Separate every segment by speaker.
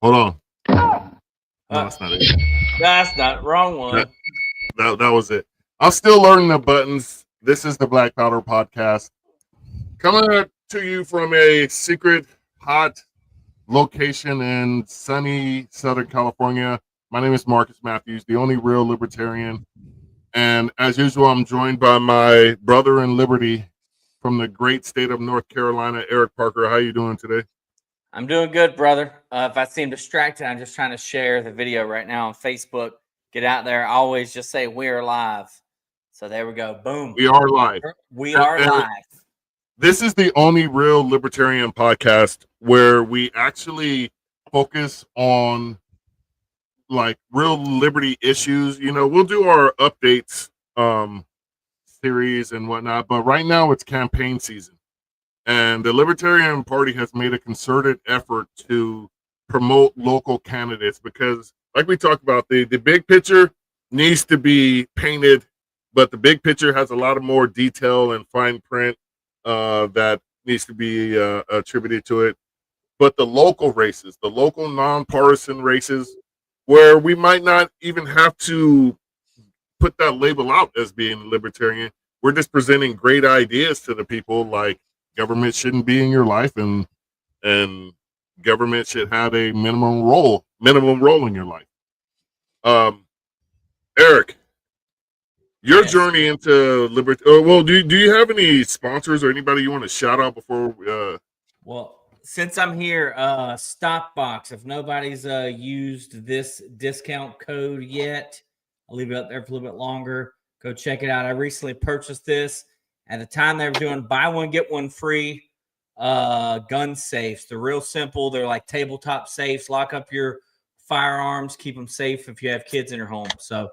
Speaker 1: Hold on. No,
Speaker 2: Uh,
Speaker 1: that's not it.
Speaker 2: that's not wrong one.
Speaker 1: That was it. I'm still learning the buttons. This is the Black Powder Podcast. Coming to you from a secret hot location in sunny Southern California. My name is Marcus Matthews, the only real libertarian. And as usual, I'm joined by my brother in liberty from the great state of North Carolina, Eric Parker. How you doing today?
Speaker 2: I'm doing good, brother. If I seem distracted, I'm just trying to share the video right now on Facebook. Get out there. I always just say we're live. So there we go. Boom.
Speaker 1: We are live.
Speaker 2: We are
Speaker 1: And
Speaker 2: live.
Speaker 1: this is the only real libertarian podcast where we actually focus on like real liberty issues. You know, we'll do our updates series and whatnot, but right now it's campaign season. And the Libertarian Party has made a concerted effort to promote local candidates because, like we talked about, the big picture needs to be painted, but the big picture has a lot of more detail and fine print that needs to be attributed to it. But the local races, the local nonpartisan races, where we might not even have to put that label out as being libertarian, we're just presenting great ideas to the people, like government shouldn't be in your life, and government should have a minimum role in your life. Eric, your
Speaker 2: Yes.
Speaker 1: journey into liberty. Well, do you have any sponsors or anybody you want to shout out before?
Speaker 2: Well, since I'm here, Stockbox. If nobody's used this discount code yet, I'll leave it up there for a little bit longer. Go check it out. I recently purchased this. At the time, they were doing buy one, get one free gun safes. They're real simple. They're like tabletop safes. Lock up your firearms. Keep them safe if you have kids in your home. So,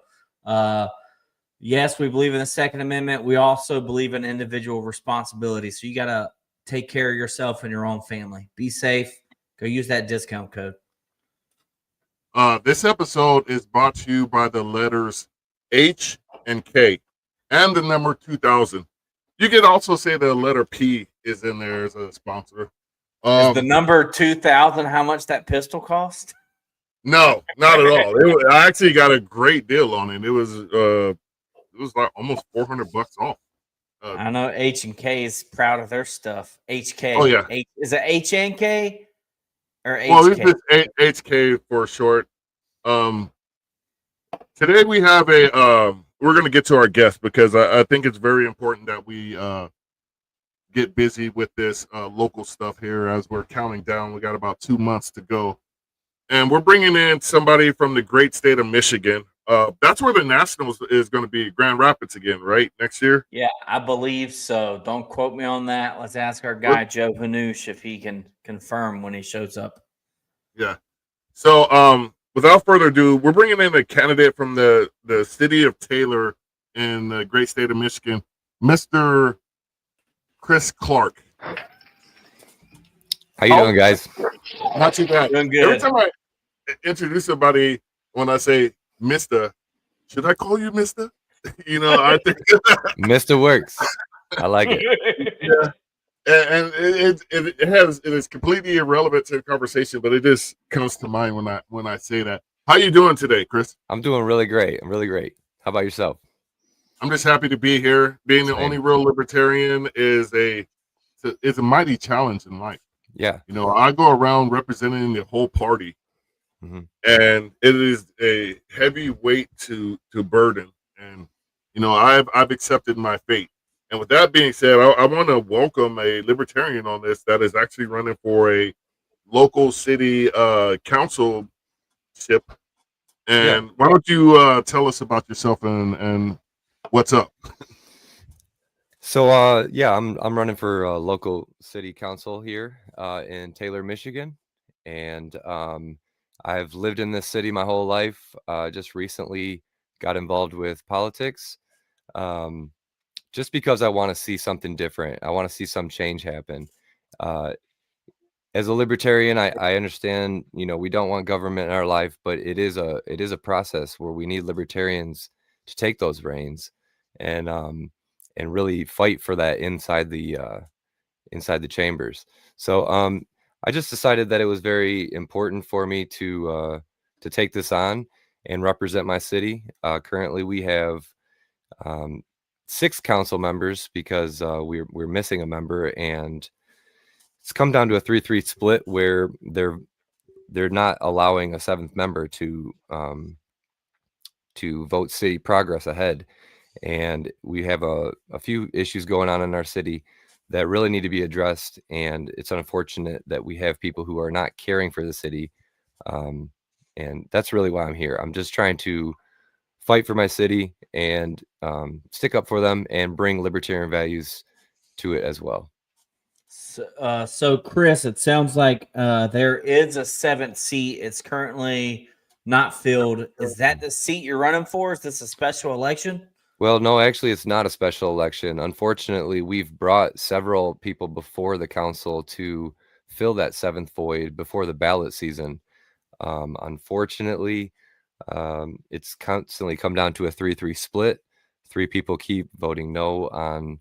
Speaker 2: yes, we believe in the Second Amendment. We also believe in individual responsibility. So you got to take care of yourself and your own family. Be safe. Go use that discount code.
Speaker 1: This episode is brought to you by the letters H and K and the number 2000. You could also say the letter P is in there as a sponsor.
Speaker 2: Is the number 2000 how much that pistol cost?
Speaker 1: No, not at all. I actually got a great deal on it. It was like almost $400 off.
Speaker 2: I know H and K is proud of their stuff. HK.
Speaker 1: Oh yeah.
Speaker 2: Is it H and K or HK?
Speaker 1: Well, it's just HK for short. Today we have we're going to get to our guest because I think it's very important that we get busy with this local stuff here as we're counting down. We got about 2 months to go. And we're bringing in somebody from the great state of Michigan. That's where the Nationals is going to be, Grand Rapids again, right? Next year?
Speaker 2: Yeah, I believe so. Don't quote me on that. Let's ask our guy, Joe Hanoush, if he can confirm when he shows up.
Speaker 1: Yeah. So, without further ado, we're bringing in a candidate from the city of Taylor in the great state of Michigan, Mr. Chris Clark.
Speaker 3: How you doing, guys?
Speaker 1: Not too bad.
Speaker 2: Doing good.
Speaker 1: Every time I introduce somebody, when I say Mr., should I call you Mr.? You know, I think
Speaker 3: Mr. Works. I like it.
Speaker 1: Yeah. And it is completely irrelevant to the conversation, but it just comes to mind when I say that. How you doing today, Chris?
Speaker 3: I'm doing really great. I'm really great. How about yourself?
Speaker 1: I'm just happy to be here. Being the only real libertarian is a mighty challenge in life.
Speaker 3: Yeah.
Speaker 1: You know, I go around representing the whole party, and it is a heavy weight to burden. And you know, I've accepted my fate. And with that being said, I want to welcome a libertarian on this that is actually running for a local city councilship. And why don't you tell us about yourself and what's up?
Speaker 3: So, I'm running for local city council here in Taylor, Michigan, and I've lived in this city my whole life. Just recently got involved with politics. Just because I want to see something different. I want to see some change happen. As a libertarian, I understand, you know, we don't want government in our life, but it is a process where we need libertarians to take those reins and really fight for that inside the chambers. So I just decided that it was very important for me to take this on and represent my city. Currently, we have 6 council members because we're missing a member, and it's come down to a 3-3 split where they're not allowing a 7th member to vote city progress ahead. And we have a few issues going on in our city that really need to be addressed. And it's unfortunate that we have people who are not caring for the city. And that's really why I'm here. I'm just trying to fight for my city and stick up for them and bring libertarian values to it as well.
Speaker 2: So Chris, it sounds like there is a 7th seat. It's currently not filled. Is that the seat you're running for? Is this a special election?
Speaker 3: Well, no, actually, it's not a special election. Unfortunately, we've brought several people before the council to fill that 7th void before the ballot season. Unfortunately, it's constantly come down to a 3-3 split. 3 people keep voting no on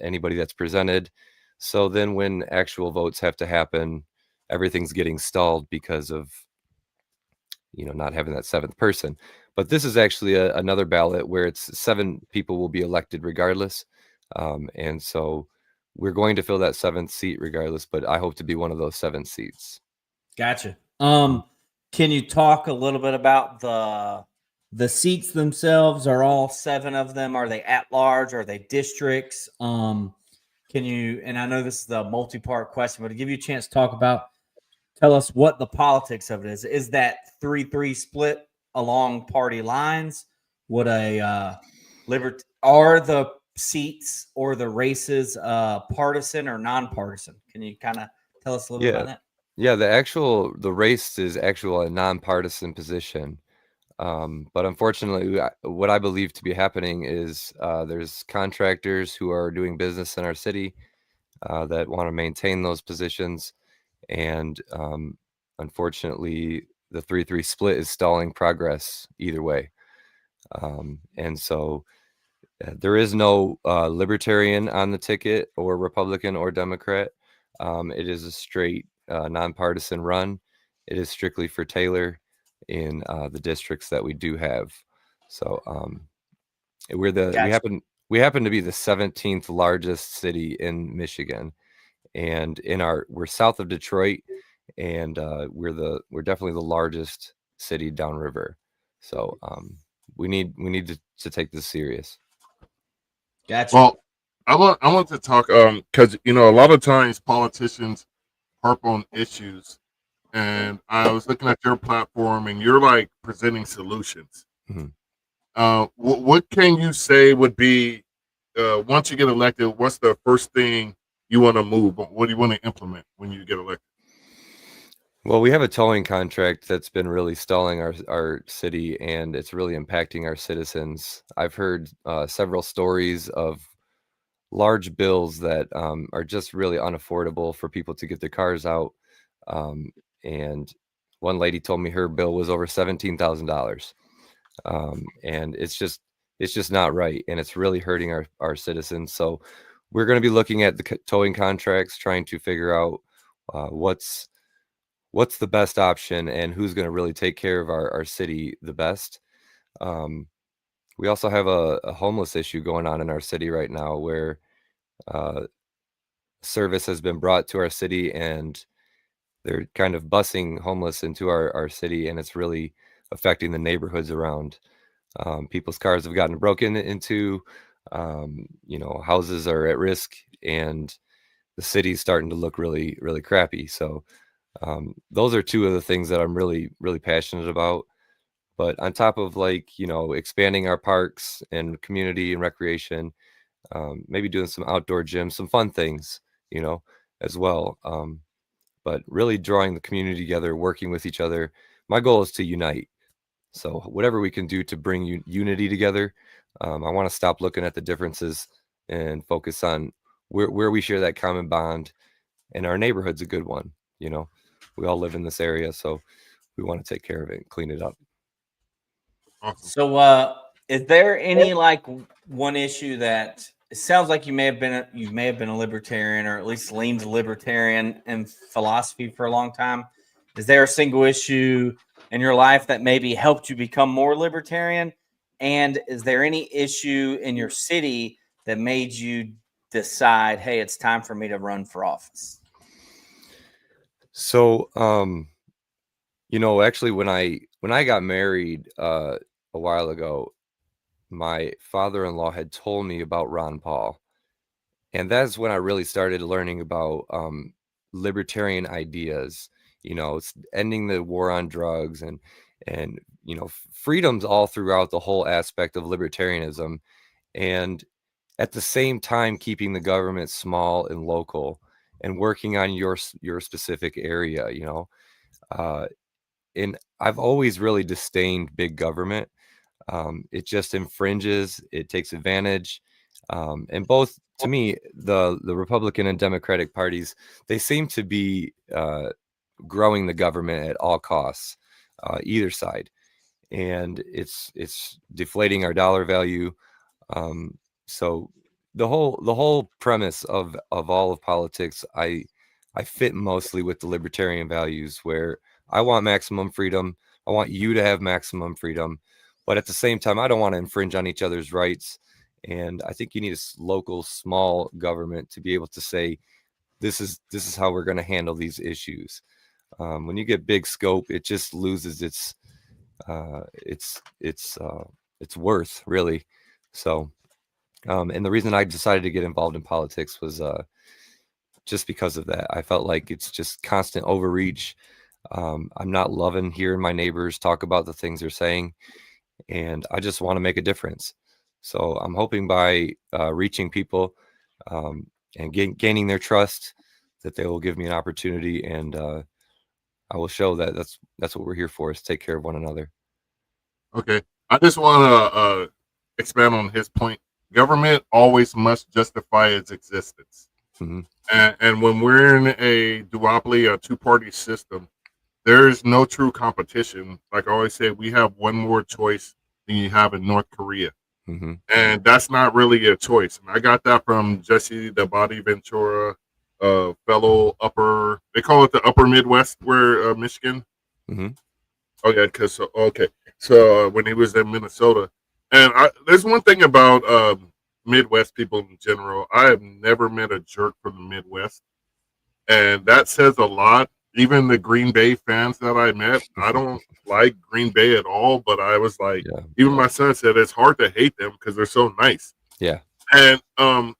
Speaker 3: anybody that's presented. So then when actual votes have to happen, everything's getting stalled because of not having that 7th person. But this is actually another ballot where it's 7 people will be elected regardless. And so we're going to fill that 7th seat regardless, but I hope to be one of those 7 seats.
Speaker 2: Gotcha. Can you talk a little bit about the seats themselves? Are all 7 of them? Are they at large? Are they districts? Can you, and I know this is the multi-part question, but to give you a chance to tell us what the politics of it is. Is that 3-3 split along party lines? Would are the seats or the races partisan or nonpartisan? Can you kind of tell us a little bit about that?
Speaker 3: Yeah, the race is a nonpartisan position. But unfortunately, what I believe to be happening is there's contractors who are doing business in our city that want to maintain those positions. And unfortunately, the 3-3 split is stalling progress either way. And so there is no libertarian on the ticket or Republican or Democrat. It is a straight nonpartisan run. It is strictly for Taylor in the districts that we do have. So
Speaker 2: Gotcha.
Speaker 3: we happen to be the 17th largest city in Michigan, and we're south of Detroit, and we're definitely the largest city downriver. So we need to take this serious.
Speaker 2: Gotcha.
Speaker 1: Well, I want to talk because a lot of times politicians harp on issues, and I was looking at your platform, and you're like presenting solutions.
Speaker 3: Mhm.
Speaker 1: What can you say would be once you get elected? What's the first thing you want to move? What do you want to implement when you get elected?
Speaker 3: Well, we have a towing contract that's been really stalling our city, and it's really impacting our citizens. I've heard several stories of large bills that are just really unaffordable for people to get their cars out. And one lady told me her bill was over $17,000, and it's just not right, and it's really hurting our citizens. So we're going to be looking at the towing contracts, trying to figure out what's the best option and who's going to really take care of our city the best. We also have a homeless issue going on in our city right now where service has been brought to our city, and they're kind of busing homeless into our city, and it's really affecting the neighborhoods around. People's cars have gotten broken into, houses are at risk, and the city's starting to look really, really crappy. So those are 2 of the things that I'm really, really passionate about. But on top of expanding our parks and community and recreation, maybe doing some outdoor gyms, some fun things, as well. But really drawing the community together, working with each other. My goal is to unite. So whatever we can do to bring unity together, I want to stop looking at the differences and focus on where we share that common bond. And our neighborhood's a good one. We all live in this area, so we want to take care of it and clean it up.
Speaker 1: Awesome.
Speaker 2: So, is there any one issue that it sounds like you may have been a libertarian, or at least leaned libertarian in philosophy for a long time. Is there a single issue in your life that maybe helped you become more libertarian? And is there any issue in your city that made you decide, hey, it's time for me to run for office?
Speaker 3: So, actually, when I got married a while ago, my father-in-law had told me about Ron Paul, and that's when I really started learning about libertarian ideas. It's ending the war on drugs and freedoms all throughout the whole aspect of libertarianism, and at the same time keeping the government small and local and working on your specific area. Uh, and I've always really disdained big government. It just infringes, it takes advantage. And both, to me, the Republican and Democratic parties, they seem to be growing the government at all costs, either side. And it's deflating our dollar value. So the whole premise of all of politics, I fit mostly with the libertarian values, where I want maximum freedom. I want you to have maximum freedom, but at the same time, I don't want to infringe on each other's rights. And I think you need a local, small government to be able to say, this is how we're going to handle these issues. When you get big scope, it just loses its worth, really. So, and the reason I decided to get involved in politics was just because of that. I felt like it's just constant overreach. I'm not loving hearing my neighbors talk about the things they're saying, and I just want to make a difference. So I'm hoping by reaching people and gaining their trust, that they will give me an opportunity, and I will show that that's what we're here for, is take care of one another.
Speaker 1: Okay. I just want to expand on his point. Government always must justify its existence.
Speaker 3: Mm-hmm.
Speaker 1: And when we're in a duopoly, a two-party system, there is no true competition. Like I always say, we have one more choice than you have in North Korea.
Speaker 3: Mm-hmm.
Speaker 1: And that's not really a choice. And I got that from Jesse the Body Ventura, fellow upper, they call it the upper Midwest, where Michigan.
Speaker 3: Mm-hmm.
Speaker 1: Okay, so when he was in Minnesota, and there's one thing about Midwest people in general. I have never met a jerk from the Midwest, and that says a lot. Even the Green Bay fans that I met, I don't like Green Bay at all, but I was like,
Speaker 3: Yeah.
Speaker 1: even my son said it's hard to hate them because they're so nice.
Speaker 3: Yeah.
Speaker 1: And I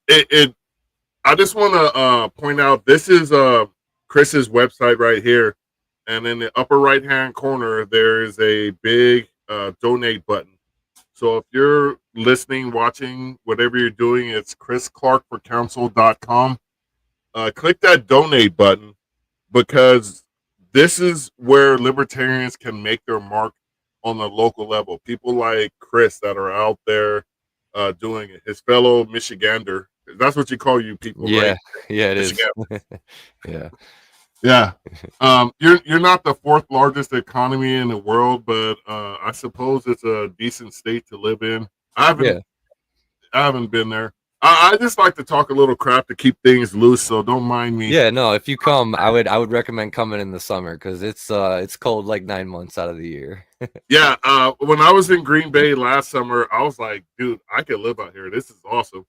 Speaker 1: just want to point out, this is Chris's website right here, and in the upper right hand corner there is a big donate button. So if you're listening, watching, whatever you're doing, it's chrisclarkforcouncil.com. Click that donate button, because this is where libertarians can make their mark on the local level. People like Chris that are out there doing it. His fellow Michigander. That's what you call you people,
Speaker 3: Yeah.
Speaker 1: right?
Speaker 3: Yeah, it is.
Speaker 1: Yeah. Yeah. You're not the fourth largest economy in the world, but I suppose it's a decent state to live in. I haven't been there. I just like to talk a little crap to keep things loose, so don't mind me.
Speaker 3: Yeah, no, if you come, I would recommend coming in the summer, because it's cold like 9 months out of the year.
Speaker 1: Yeah, when I was in Green Bay last summer, I was like, dude, I could live out here. This is awesome.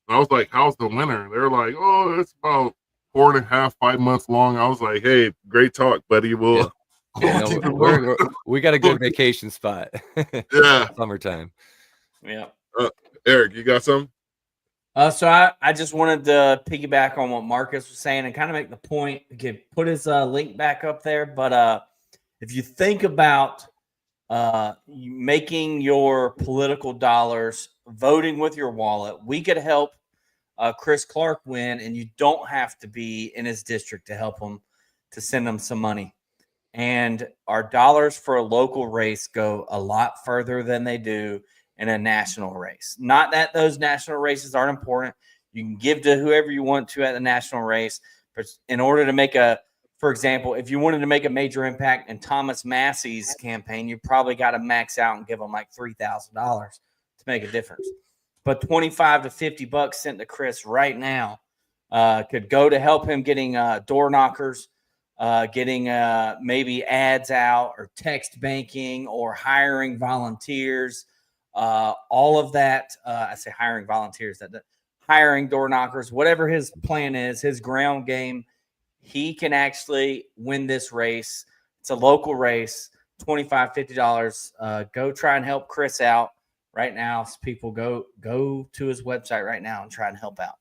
Speaker 1: And I was like, how's the winter? And they're like, oh, it's about 4.5, 5 months long. I was like, hey, great talk, buddy. We'll keep it
Speaker 3: we got a good vacation spot.
Speaker 1: Yeah.
Speaker 3: Summertime.
Speaker 2: Yeah.
Speaker 1: Eric, you got some?
Speaker 2: So I just wanted to piggyback on what Marcus was saying and kind of make the point. Put his link back up there. But if you think about making your political dollars, voting with your wallet, we could help Chris Clark win, and you don't have to be in his district to help him, to send him some money. And our dollars for a local race go a lot further than they do in a national race. Not that those national races aren't important. You can give to whoever you want to at the national race. But in order to make for example, if you wanted to make a major impact in Thomas Massey's campaign, you probably got to max out and give him like $3,000 to make a difference. but 25 to 50 bucks sent to Chris right now could go to help him getting door knockers, getting maybe ads out, or text banking, or hiring volunteers. All of that. I say hiring volunteers, hiring door knockers, whatever his plan is, his ground game, he can actually win this race. It's a local race, $25, $50. Go try and help Chris out right now. So people go to his website right now and try and help out.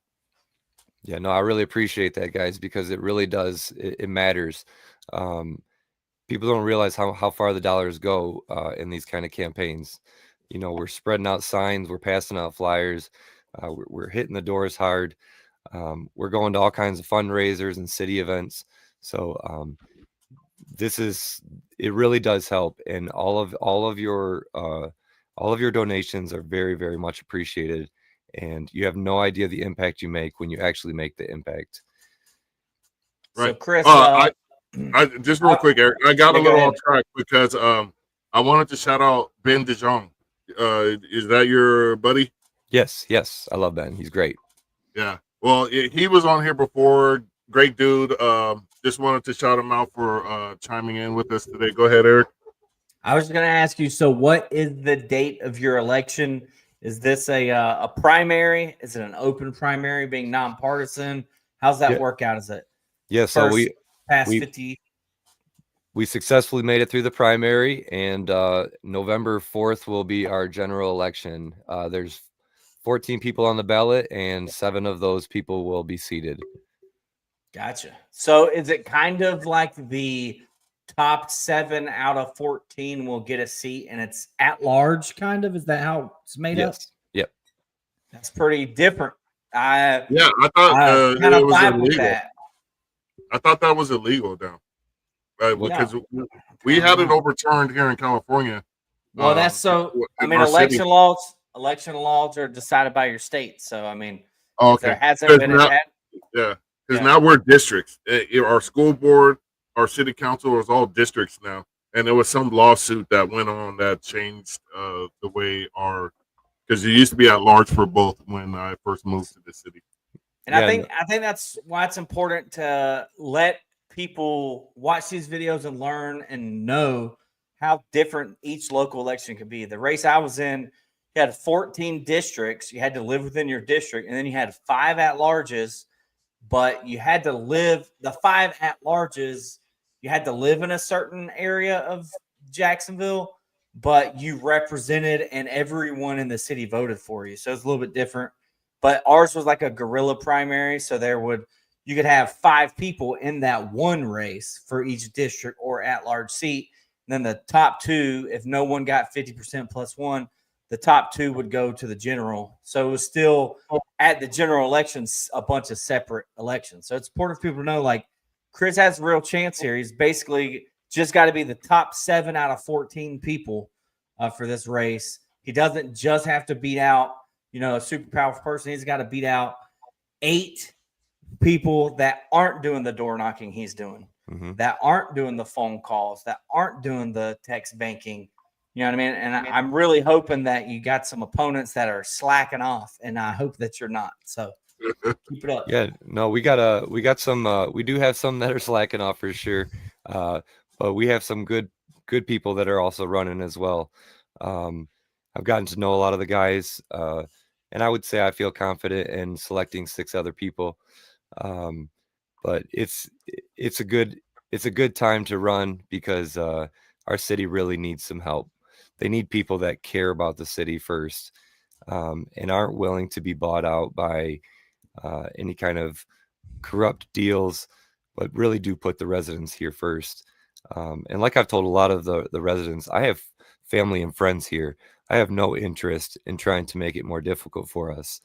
Speaker 3: Yeah, no, I really appreciate that, guys, because it really does. It matters. People don't realize how far the dollars go in these kind of campaigns. You know, we're spreading out signs, we're passing out flyers, we're hitting the doors hard. We're going to all kinds of fundraisers and city events. So it really does help, and all of your donations are very, very much appreciated. And you have no idea the impact you make when you actually make the impact.
Speaker 1: Right.
Speaker 2: So Chris,
Speaker 1: I just real quick, Eric, I got a little
Speaker 2: ahead.
Speaker 1: off track because I wanted to shout out Ben DeJong. Is that your buddy?
Speaker 3: Yes, I love Ben. He's great.
Speaker 1: Yeah. Well, he was on here before. Great dude. Just wanted to shout him out for chiming in with us today. Go ahead, Eric.
Speaker 2: I was going to ask you, so what is the date of your election? Is this a primary? Is it an open primary, being nonpartisan? How's that work out? Is it?
Speaker 3: Yeah, so we
Speaker 2: 50.
Speaker 3: We successfully made it through the primary, and November 4th will be our general election. There's 14 people on the ballot, and 7 of those people will be seated.
Speaker 2: Gotcha. So is it kind of like the top 7 out of 14 will get a seat, and it's at large, kind of? Is that how it's made up?
Speaker 3: Yep.
Speaker 2: That's pretty different.
Speaker 1: I thought
Speaker 2: kind
Speaker 1: it
Speaker 2: of
Speaker 1: was
Speaker 2: vibe with
Speaker 1: illegal.
Speaker 2: that.
Speaker 1: I thought that was illegal now, because we had it overturned here in California.
Speaker 2: Well, that's so. I mean, election laws are decided by your state. So I mean, there hasn't been
Speaker 1: because now we're districts. Our school board, our city council is all districts now, and there was some lawsuit that went on that changed the way because it used to be at large for both when I first moved to the city.
Speaker 2: And I think that's why it's important to let people watch these videos and learn and know how different each local election could be. The race I was in, you had 14 districts. You had to live within your district, and then you had 5 at-larges, but you had to live the 5 at-larges. You had to live in a certain area of Jacksonville, but you represented, and everyone in the city voted for you. So it's a little bit different. But ours was like a guerrilla primary, so you could have 5 people in that one race for each district or at-large seat. And then the top 2, if no one got 50% plus 1, the top 2 would go to the general. So it was still at the general elections a bunch of separate elections. So it's important for people to know, like, Chris has a real chance here. He's basically just got to be the top 7 out of 14 people for this race. He doesn't just have to beat out a super powerful person. He's got to beat out 8 people that aren't doing the door knocking he's doing, that aren't doing the phone calls, that aren't doing the text banking. You know what I mean? And I'm really hoping that you got some opponents that are slacking off, and I hope that you're not. So keep it up.
Speaker 3: Yeah, no, we got some. We do have some that are slacking off for sure, but we have some good people that are also running as well. I've gotten to know a lot of the guys, and I would say I feel confident in selecting 6 other people. But it's a good time to run because our city really needs some help. They need people that care about the city first, and aren't willing to be bought out by any kind of corrupt deals, but really do put the residents here first. And like I've told a lot of the residents, I have family and friends here. I have no interest in trying to make it more difficult for us.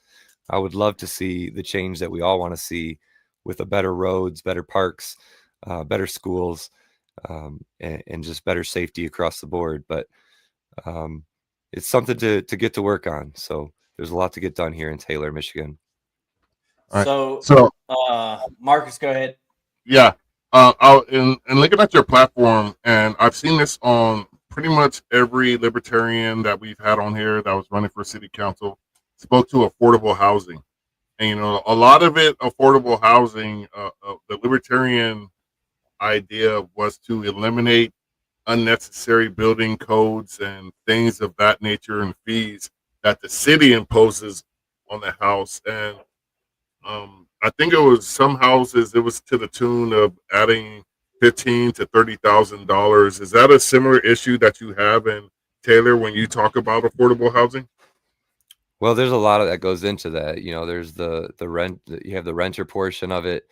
Speaker 3: I would love to see the change that we all want to see with better roads, better parks, better schools, and just better safety across the board. But it's something to get to work on. So there's a lot to get done here in Taylor, Michigan.
Speaker 1: Right.
Speaker 2: So Marcus, go ahead.
Speaker 1: Yeah. And looking at your platform, and I've seen this on pretty much every libertarian that we've had on here that was running for city council. spoke to affordable housing. And, you know, a lot of it, affordable housing, the libertarian idea was to eliminate unnecessary building codes and things of that nature and fees that the city imposes on the house. And I think it was some houses, it was to the tune of adding fifteen to $30,000. Is that a similar issue that you have in Taylor when you talk about affordable housing?
Speaker 3: Well, there's a lot of that goes into that. You know, there's the rent. You have the renter portion of it,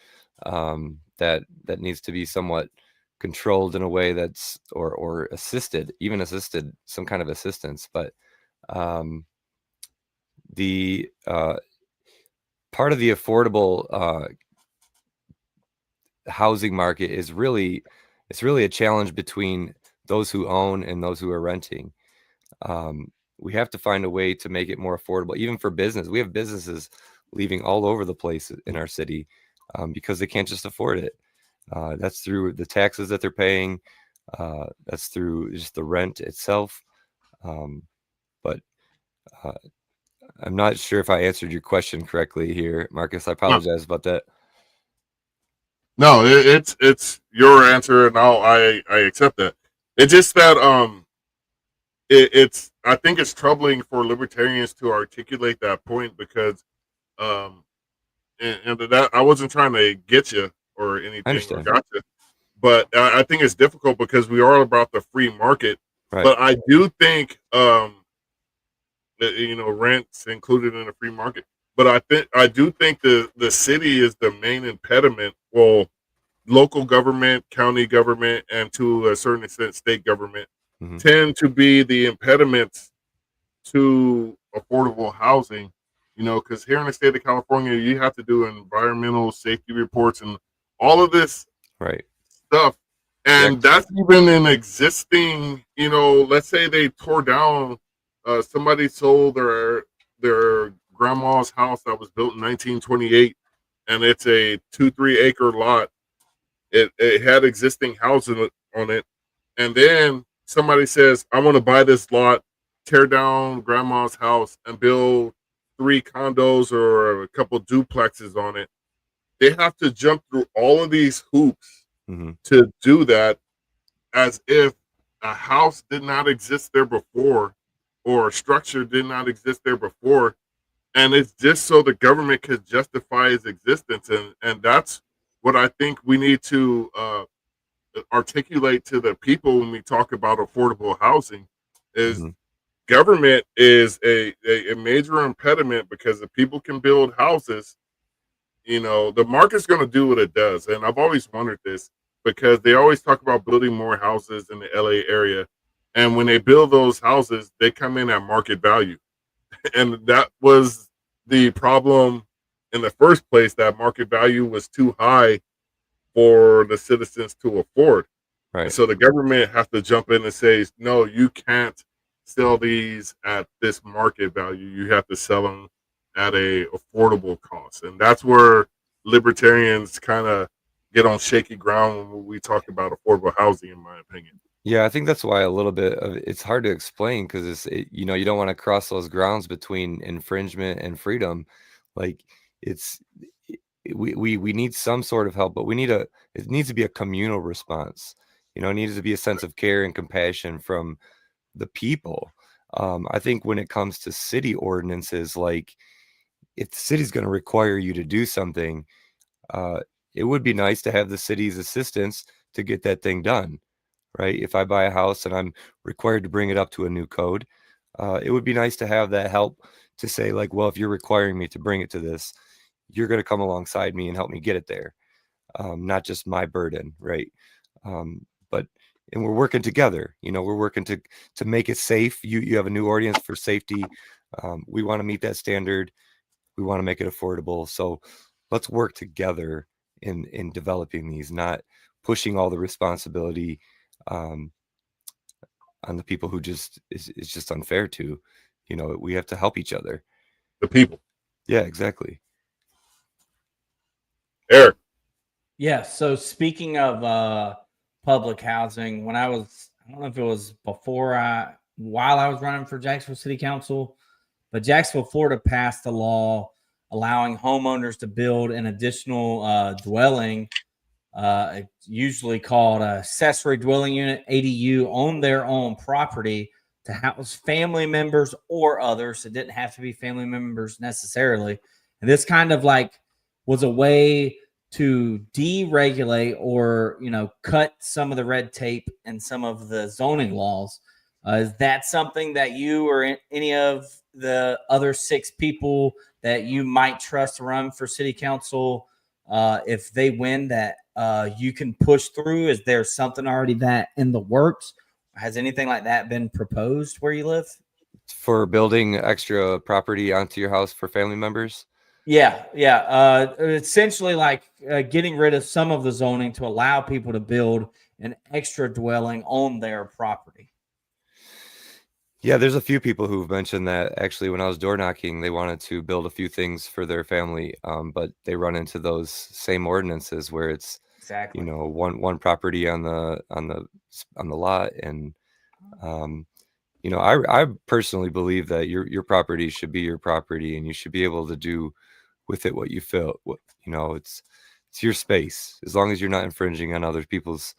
Speaker 3: that needs to be somewhat controlled in a way that's or assisted, even assisted, some kind of assistance. But um, the part of the affordable housing market is it's really a challenge between those who own and those who are renting. We have to find a way to make it more affordable, even for business. We have businesses leaving all over the place in our city because they can't just afford it. That's through the taxes that they're paying. That's through just the rent itself. But I'm not sure if I answered your question correctly here, Marcus. I apologize about that.
Speaker 1: No, it's your answer, and I accept that. It's just that it's I think it's troubling for libertarians to articulate that point because um and that I wasn't trying to get you or
Speaker 3: I
Speaker 1: anything or
Speaker 3: understand.
Speaker 1: gotcha, but I think it's difficult because we are about the free market.
Speaker 3: Right.
Speaker 1: But I do think that, you know, rent's included in the free market. But I do think the city is the main impediment. Well, local government, county government, and to a certain extent, state government
Speaker 3: Hmm.
Speaker 1: tend to be the impediments to affordable housing. You know, because here in the state of California, you have to do environmental safety reports and all of this
Speaker 3: Right.
Speaker 1: stuff.
Speaker 3: Yeah.
Speaker 1: And that's even in existing, you know, let's say they tore down, somebody sold their grandma's house that was built in 1928, and it's a 2-3 acre lot. It had existing housing on it, and then somebody says, "I want to buy this lot, tear down grandma's house, and build 3 condos or a couple duplexes on it." They have to jump through all of these hoops
Speaker 3: Hmm.
Speaker 1: to do that, as if a house did not exist there before, or a structure did not exist there before, and it's just so the government could justify its existence. And that's what I think we need to articulate to the people when we talk about affordable housing is
Speaker 3: Hmm.
Speaker 1: government is a major impediment, because if people can build houses, you know, the market's going to do what it does. And I've always wondered this, because they always talk about building more houses in the LA area, and when they build those houses, they come in at market value. And that was the problem in the first place, that market value was too high for the citizens to afford. And
Speaker 3: Right.
Speaker 1: so the government has to jump in and say, no, you can't sell these at this market value. You have to sell them at a affordable cost. And that's where libertarians kind of get on shaky ground when we talk about affordable housing, in my opinion.
Speaker 3: Yeah, I think that's why a little bit of it's hard to explain because you know, you don't want to cross those grounds between infringement and freedom. Like it's we need some sort of help, but it needs to be a communal response. You know, it needs to be a sense of care and compassion from the people. I think when it comes to city ordinances, like if the city's going to require you to do something, uh, it would be nice to have the city's assistance to get that thing done, right? If I buy a house and I'm required to bring it up to a new code, it would be nice to have that help to say, like, well, if you're requiring me to bring it to this, you're going to come alongside me and help me get it there, not just my burden, right? But and we're working together. You know, we're working to make it safe. You have a new ordinance for safety. We want to meet that standard. We want to make it affordable. So let's work together in developing these, not pushing all the responsibility um, on the people who just is just unfair to. You know, we have to help each other.
Speaker 1: The people.
Speaker 3: Yeah, exactly.
Speaker 1: Eric.
Speaker 2: Yeah. So speaking of public housing, when I don't know if it was while I was running for Jacksonville City Council, but Jacksonville, Florida passed a law allowing homeowners to build an additional dwelling, usually called a accessory dwelling unit, ADU, on their own property to house family members or others. It didn't have to be family members necessarily. And this kind of like was a way to deregulate or, cut some of the red tape and some of the zoning laws. Is that something that you or any of the other 6 people that you might trust to run for city council, if they win, that you can push through? Is there something already that in the works? Has anything like that been proposed where you live?
Speaker 3: For building extra property onto your house for family members?
Speaker 2: Yeah. Essentially, like getting rid of some of the zoning to allow people to build an extra dwelling on their property.
Speaker 3: Yeah, there's a few people who've mentioned that. Actually, when I was door knocking, they wanted to build a few things for their family, but they run into those same ordinances where it's
Speaker 2: Exactly.
Speaker 3: one property on the lot, and I personally believe that your property should be your property, and you should be able to do with it what you feel. It's your space. As long as you're not infringing on other people's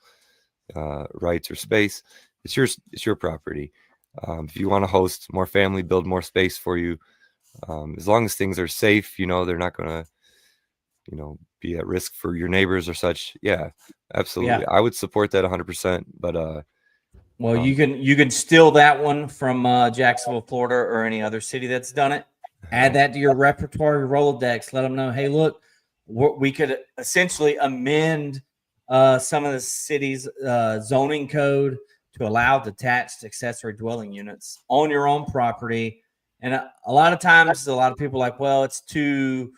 Speaker 3: rights or space, it's your property. If you want to host more family, build more space for you, as long as things are safe, they're not going to be at risk for your neighbors or such. Yeah, absolutely.
Speaker 2: Yeah.
Speaker 3: I would support that 100%. But
Speaker 2: well, you can steal that one from Jacksonville, Florida, or any other city that's done it. Add that to your repertoire, your Rolodex. Let them know, hey, look, we could essentially amend some of the city's zoning code to allow detached accessory dwelling units on your own property. And a lot of times, a lot of people are like, well, it's too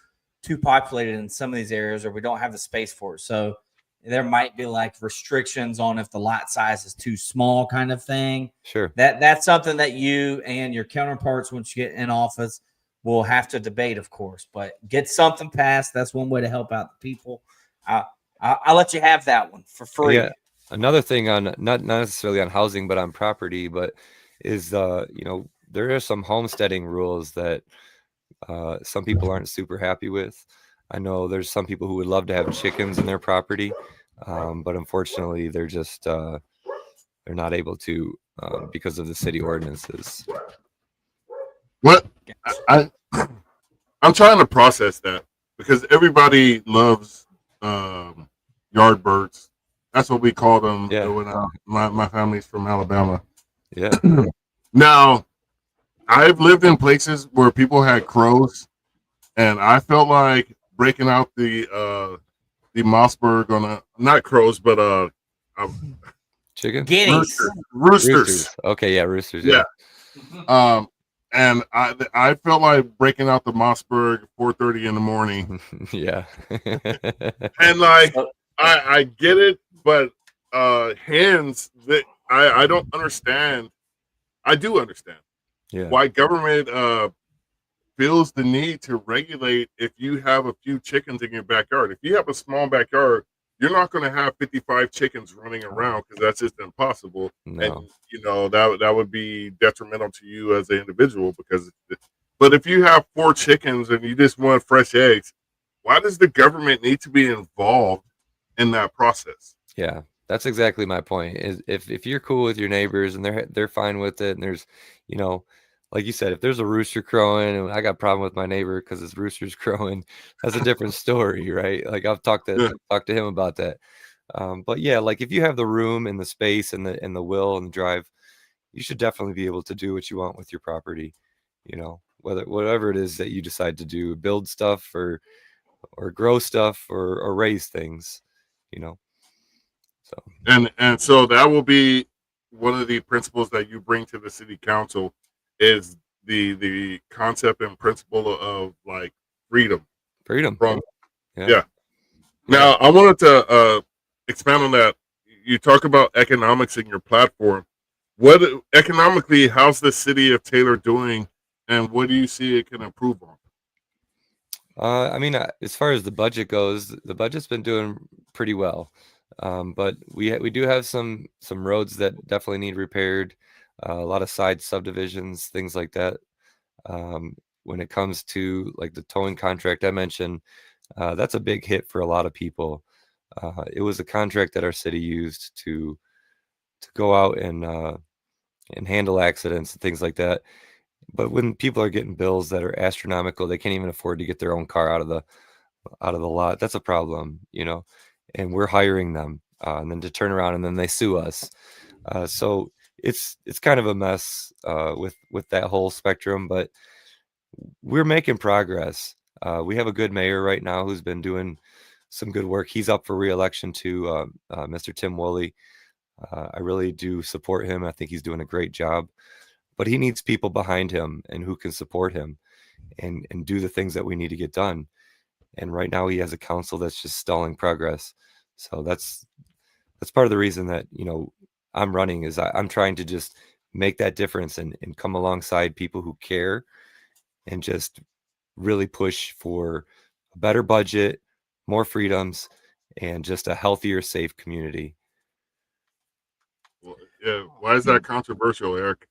Speaker 2: populated in some of these areas, or we don't have the space for it. So there might be like restrictions on if the lot size is too small, kind of thing.
Speaker 3: Sure.
Speaker 2: That's something that you and your counterparts, once you get in office, will have to debate, of course. But get something passed. That's one way to help out the people. I'll let you have that one for free.
Speaker 3: Yeah. Another thing on not necessarily on housing, but on property, but is there are some homesteading rules that some people aren't super happy with. I know there's some people who would love to have chickens in their property, but unfortunately they're just they're not able to because of the city ordinances.
Speaker 1: What I'm trying to process that, because everybody loves yard birds. That's what we call them.
Speaker 3: Yeah.
Speaker 1: When my family's from Alabama.
Speaker 3: Yeah.
Speaker 1: Now, I've lived in places where people had crows, and I felt like breaking out the Mossberg on not crows, but
Speaker 3: Chicken?
Speaker 2: Guineas.
Speaker 1: Roosters.
Speaker 3: Okay, yeah, roosters.
Speaker 1: Yeah. And I felt like breaking out the Mossberg at 4:30 in the morning.
Speaker 3: Yeah.
Speaker 1: And like I get it, but hens that I don't understand. I do understand why government feels the need to regulate if you have a few chickens in your backyard. If you have a small backyard, you're not going to have 55 chickens running around, because that's just impossible.
Speaker 3: No.
Speaker 1: And that would be detrimental to you as an individual. But if you have 4 chickens and you just want fresh eggs, why does the government need to be involved in that process?
Speaker 3: Yeah, that's exactly my point. Is if you're cool with your neighbors and they're fine with it, and there's, like you said, if there's a rooster crowing and I got a problem with my neighbor because his rooster's crowing, that's a different story, right? Like I've talked to him about that. But yeah, like if you have the room and the space and the will and the drive, you should definitely be able to do what you want with your property. Whatever it is that you decide to do, build stuff or grow stuff or raise things, So
Speaker 1: and so that will be one of the principles that you bring to the city council, is the concept and principle of like freedom. From yeah. Now I wanted to expand on that. You talk about economics in your platform. What economically, how's the city of Taylor doing, and what do you see it can improve on?
Speaker 3: I mean, as far as the budget goes, the budget's been doing pretty well. But we do have some roads that definitely need repaired, a lot of side subdivisions, things like that. When it comes to like the towing contract I mentioned, that's a big hit for a lot of people. It was a contract that our city used to go out and handle accidents and things like that. But when people are getting bills that are astronomical, they can't even afford to get their own car out of the lot. That's a problem, you know. And we're hiring them, and then to turn around and then they sue us. So it's kind of a mess with that whole spectrum. But we're making progress. We have a good mayor right now who's been doing some good work. He's up for reelection too, Mr. Tim Woolley. I really do support him. I think he's doing a great job, but he needs people behind him and who can support him and do the things that we need to get done. And right now he has a council that's just stalling progress. So that's part of the reason that, you know, I'm running is I'm trying to just make that difference and come alongside people who care and just really push for a better budget, more freedoms, and just a healthier, safe community.
Speaker 1: Well, yeah. Why is that controversial, Eric?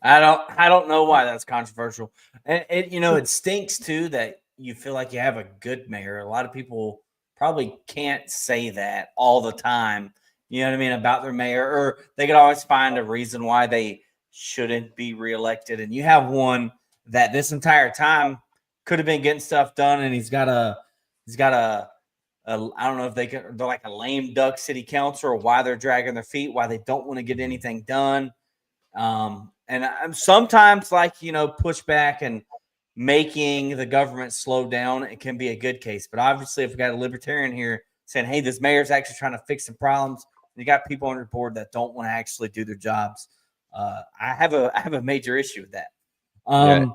Speaker 2: I don't know why that's controversial. And it, you know, it stinks too that you feel like you have a good mayor. A lot of people probably can't say that all the time. You know what I mean about their mayor, or they could always find a reason why they shouldn't be reelected. And you have one that this entire time could have been getting stuff done, and he's got a I don't know if they're like a lame duck city council or why they're dragging their feet, why they don't want to get anything done. And I'm sometimes like, you know, pushback and making the government slow down. It can be a good case, but obviously if we got a libertarian here saying, hey, this mayor's actually trying to fix some problems, you got people on your board that don't want to actually do their jobs. I have a major issue with that.
Speaker 3: Yeah.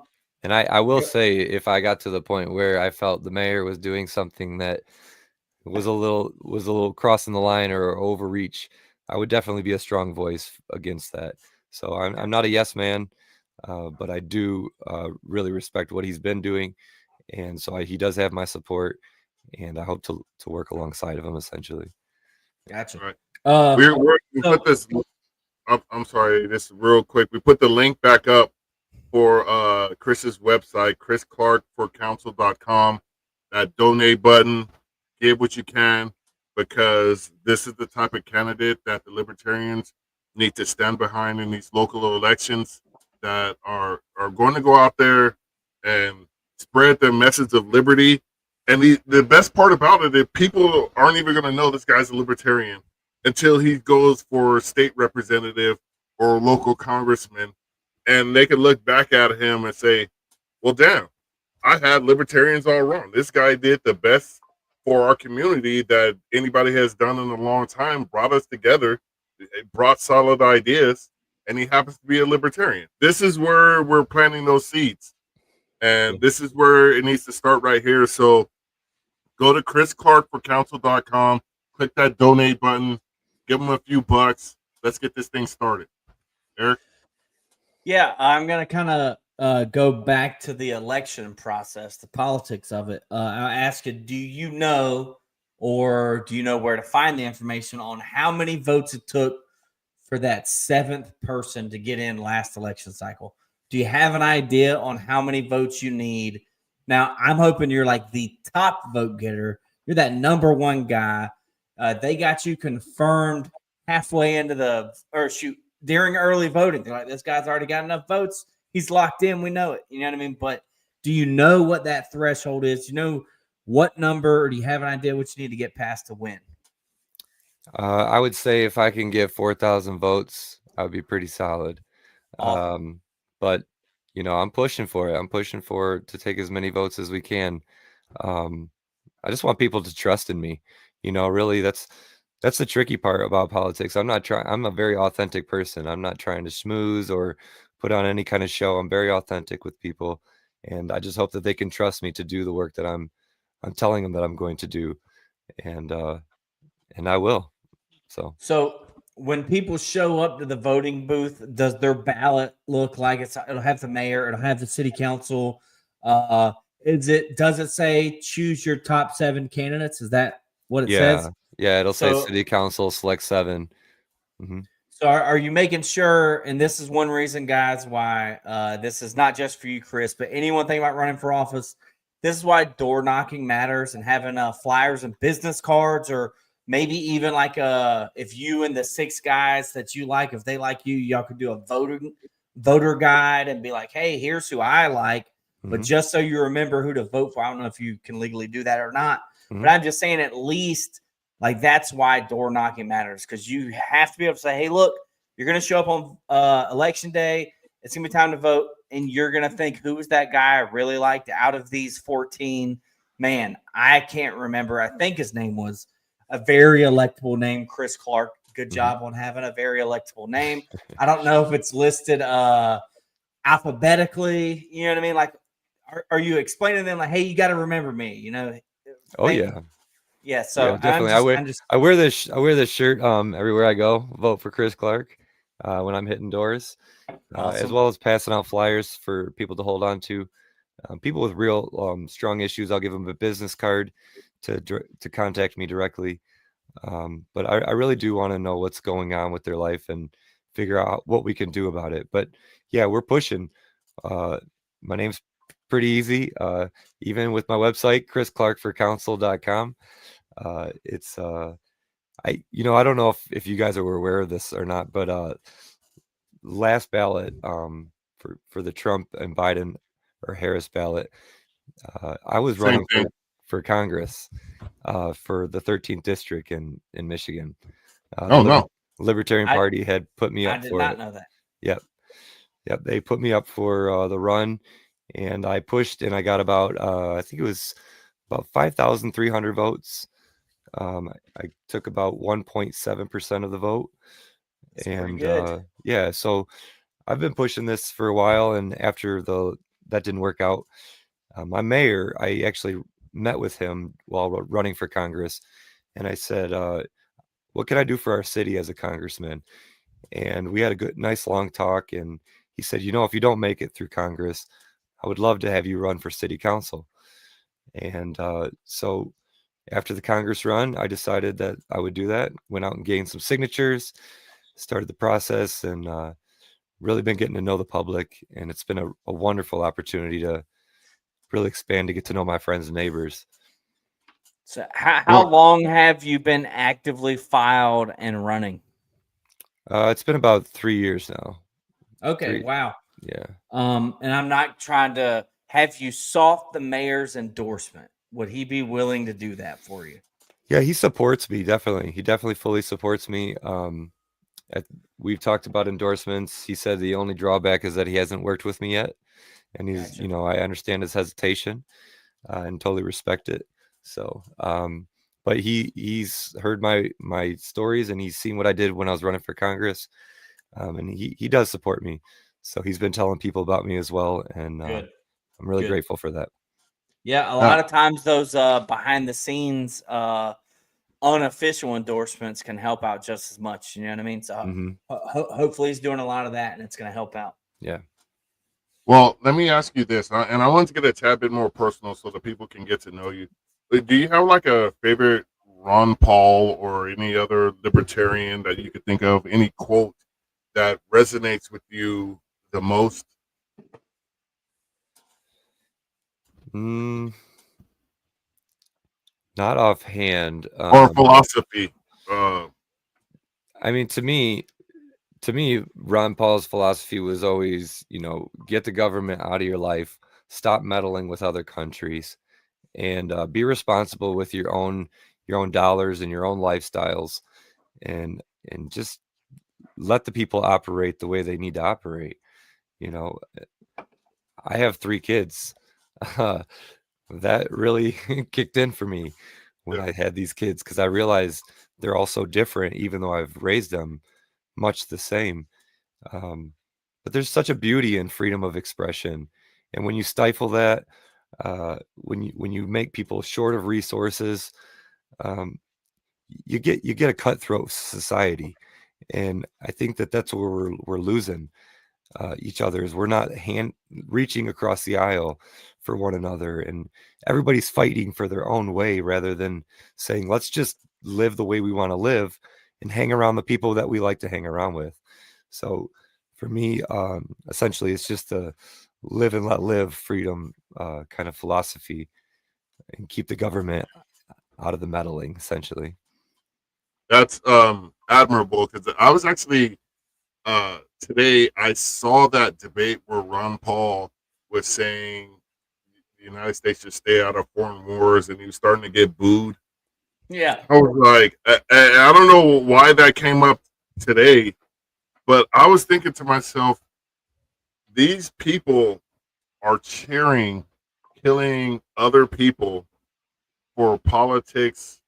Speaker 3: And I will say, if I got to the point where I felt the mayor was doing something that was a little crossing the line or overreach, I would definitely be a strong voice against that. So I'm not a yes man, but I do really respect what he's been doing, and so he does have my support, and I hope to work alongside of him essentially.
Speaker 2: Gotcha.
Speaker 1: Right. We put this up. I'm sorry, this real quick. We put the link back up for Chris's website, chrisclarkforcouncil.com. That donate button, give what you can, because this is the type of candidate that the libertarians need to stand behind in these local elections that are going to go out there and spread the message of liberty. And the best part about it is people aren't even going to know this guy's a libertarian until he goes for state representative or local congressman, and they can look back at him and say, well, damn, I had libertarians all wrong. This guy did the best for our community that anybody has done in a long time, brought us together, brought solid ideas, and he happens to be a libertarian. This is where we're planting those seeds, and this is where it needs to start right here. So go to chrisclarkforcouncil.com, click that donate button, give him a few bucks. Let's get this thing started. Eric?
Speaker 2: Yeah, I'm going to kind of go back to the election process, the politics of it. I'll ask you, do you know where to find the information on how many votes it took for that seventh person to get in last election cycle? Do you have an idea on how many votes you need? Now, I'm hoping you're like the top vote getter. You're that number one guy. They got you confirmed halfway into during early voting. They're like, this guy's already got enough votes. He's locked in. We know it. You know what I mean? But do you know what that threshold is? Do you know what number, or do you have an idea what you need to get past to win?
Speaker 3: I would say if I can get 4,000 votes, I would be pretty solid.
Speaker 2: Awesome.
Speaker 3: But you know, I'm pushing for it. I'm pushing to take as many votes as we can. I just want people to trust in me. You know, really, that's the tricky part about politics. I'm a very authentic person. I'm not trying to schmooze or put on any kind of show. I'm very authentic with people, and I just hope that they can trust me to do the work that I'm telling them that I'm going to do, and I will. So
Speaker 2: when people show up to the voting booth, does their ballot look like it'll have the mayor, it'll have the city council? Does it say choose your top 7 candidates? Is that what it says?
Speaker 3: Yeah, it'll say city council select 7. Mm-hmm.
Speaker 2: So are you making sure, and this is one reason, guys, why this is not just for you, Chris, but anyone thinking about running for office, this is why door knocking matters and having flyers and business cards, or maybe even like if you and the 6 guys that you like, if they like you, y'all could do a voter guide and be like, hey, here's who I like. But just so you remember who to vote for, I don't know if you can legally do that or not, but I'm just saying at least like that's why door knocking matters, because you have to be able to say, hey, look, you're going to show up on election day. It's going to be time to vote. And you're going to think, who was that guy I really liked out of these 14? Man, I can't remember. I think his name was a very electable name, Chris Clark. Good job on having a very electable name. I don't know if it's listed alphabetically. You know what I mean? Like, are you explaining to them like, hey, you got to remember me? You know?
Speaker 3: Oh yeah.
Speaker 2: Yeah, so
Speaker 3: yeah, definitely. I wear this shirt everywhere I go. Vote for Chris Clark when I'm hitting doors, as well as passing out flyers for people to hold on to. People with real strong issues, I'll give them a business card to contact me directly. But I really do want to know what's going on with their life and figure out what we can do about it. But yeah, we're pushing. My name's pretty easy. Even with my website, chrisclarkforcouncil.com. It's I don't know if you guys are aware of this or not, but last ballot for the Trump and Biden or Harris ballot, I was running for Congress for the 13th district in Michigan.
Speaker 1: No.
Speaker 3: Libertarian Party had put me up for it.
Speaker 2: I did not know that.
Speaker 3: Yep, they put me up for the run, and I pushed, and I got about I think it was about 5,300 votes. I took about 1.7% of the vote.
Speaker 2: That's
Speaker 3: and
Speaker 2: good.
Speaker 3: So I've been pushing this for a while, and after that didn't work out, my mayor, I actually met with him while running for Congress, and I said, what can I do for our city as a congressman? And we had a nice long talk, and he said, if you don't make it through Congress, I would love to have you run for city council. And so after the Congress run, I decided that I would do that. Went out and gained some signatures, started the process, and really been getting to know the public. And it's been a wonderful opportunity to really expand, to get to know my friends and neighbors.
Speaker 2: So how long have you been actively filed and running?
Speaker 3: It's been about 3 years now.
Speaker 2: Okay, wow.
Speaker 3: Yeah.
Speaker 2: And I'm not trying to have you sought the mayor's endorsement. Would he be willing to do that for you?
Speaker 3: Yeah, he supports me, definitely. He definitely fully supports me. We've talked about endorsements. He said the only drawback is that he hasn't worked with me yet. And he's,
Speaker 2: Gotcha.
Speaker 3: I understand his hesitation and totally respect it. So, but he's heard my stories, and he's seen what I did when I was running for Congress. And he does support me. So he's been telling people about me as well. And I'm really grateful for that.
Speaker 2: Yeah, a lot of times those behind the scenes unofficial endorsements can help out just as much. You know what I mean? So hopefully he's doing a lot of that, and it's going to help out.
Speaker 3: Yeah.
Speaker 1: Well, let me ask you this, and I want to get a tad bit more personal so that people can get to know you. Do you have like a favorite Ron Paul or any other libertarian that you could think of? Any quote that resonates with you the most?
Speaker 3: Not offhand.
Speaker 1: Or philosophy.
Speaker 3: I mean, to me, Ron Paul's philosophy was always, get the government out of your life, stop meddling with other countries, and be responsible with your own dollars and your own lifestyles, and just let the people operate the way they need to operate. I have 3 kids. That really kicked in for me when I had these kids, because I realized they're all so different, even though I've raised them much the same. But there's such a beauty in freedom of expression, and when you stifle that, when you make people short of resources, you get a cutthroat society, and I think that's where we're losing each other, is we're not reaching across the aisle for one another, and everybody's fighting for their own way rather than saying, let's just live the way we want to live and hang around the people that we like to hang around with. So for me, essentially, it's just a live and let live freedom kind of philosophy, and keep the government out of the meddling, essentially.
Speaker 1: That's admirable, because I was actually today I saw that debate where Ron Paul was saying the United States should stay out of foreign wars, and he was starting to get booed.
Speaker 2: Yeah.
Speaker 1: I was like, I don't know why that came up today, but I was thinking to myself, these people are cheering killing other people for politics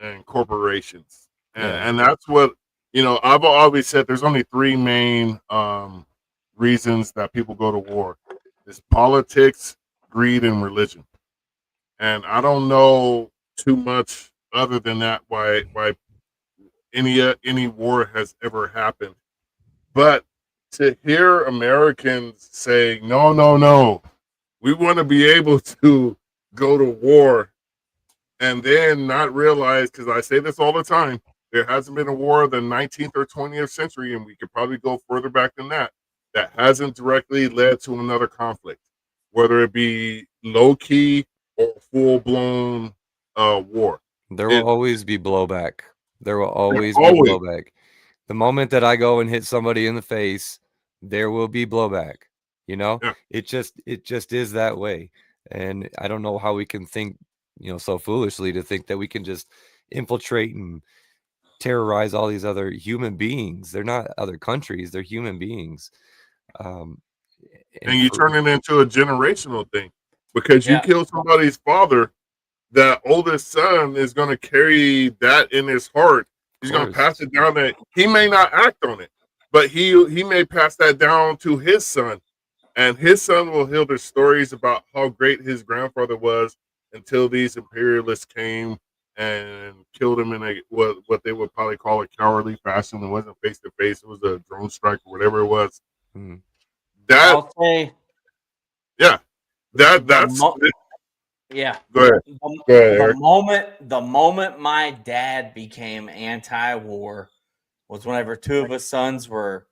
Speaker 1: and corporations,
Speaker 3: Yeah.
Speaker 1: and that's what, I've always said. There's only three main reasons that people go to war: it's politics, greed, and religion. And I don't know too much other than that why any war has ever happened. But to hear Americans say, no, no, no, we want to be able to go to war, and then not realize, because I say this all the time, there hasn't been a war of the 19th or 20th century, and we could probably go further back than that, that hasn't directly led to another conflict, whether it be low key or full blown war.
Speaker 3: There will
Speaker 1: It
Speaker 3: always be blowback. There will always be
Speaker 1: always,
Speaker 3: blowback. The moment that I go and hit somebody in the face, there will be blowback. You know,
Speaker 1: yeah.
Speaker 3: it just is that way. And I don't know how we can think, so foolishly to think that we can just infiltrate and terrorize all these other human beings. They're not other countries, they're human beings. Um,
Speaker 1: And
Speaker 3: and
Speaker 1: you
Speaker 3: for,
Speaker 1: turn it into a generational thing, because you
Speaker 2: Yeah.
Speaker 1: kill somebody's father, that oldest son is going to carry that in his heart. He's going to
Speaker 3: course,
Speaker 1: pass it down. That he may not act on it, but he may pass that down to his son, and his son will hear the stories about how great his grandfather was until these imperialists came and killed him in a what they would probably call a cowardly fashion. It wasn't face to face; it was a drone strike or whatever it was.
Speaker 3: mhm,
Speaker 1: That
Speaker 2: I'll say
Speaker 1: yeah,
Speaker 2: the
Speaker 1: that's
Speaker 2: mo- yeah.
Speaker 1: go ahead,
Speaker 2: The,
Speaker 1: go ahead,
Speaker 2: the
Speaker 1: Eric.
Speaker 2: moment my dad became anti-war was whenever two of his sons were,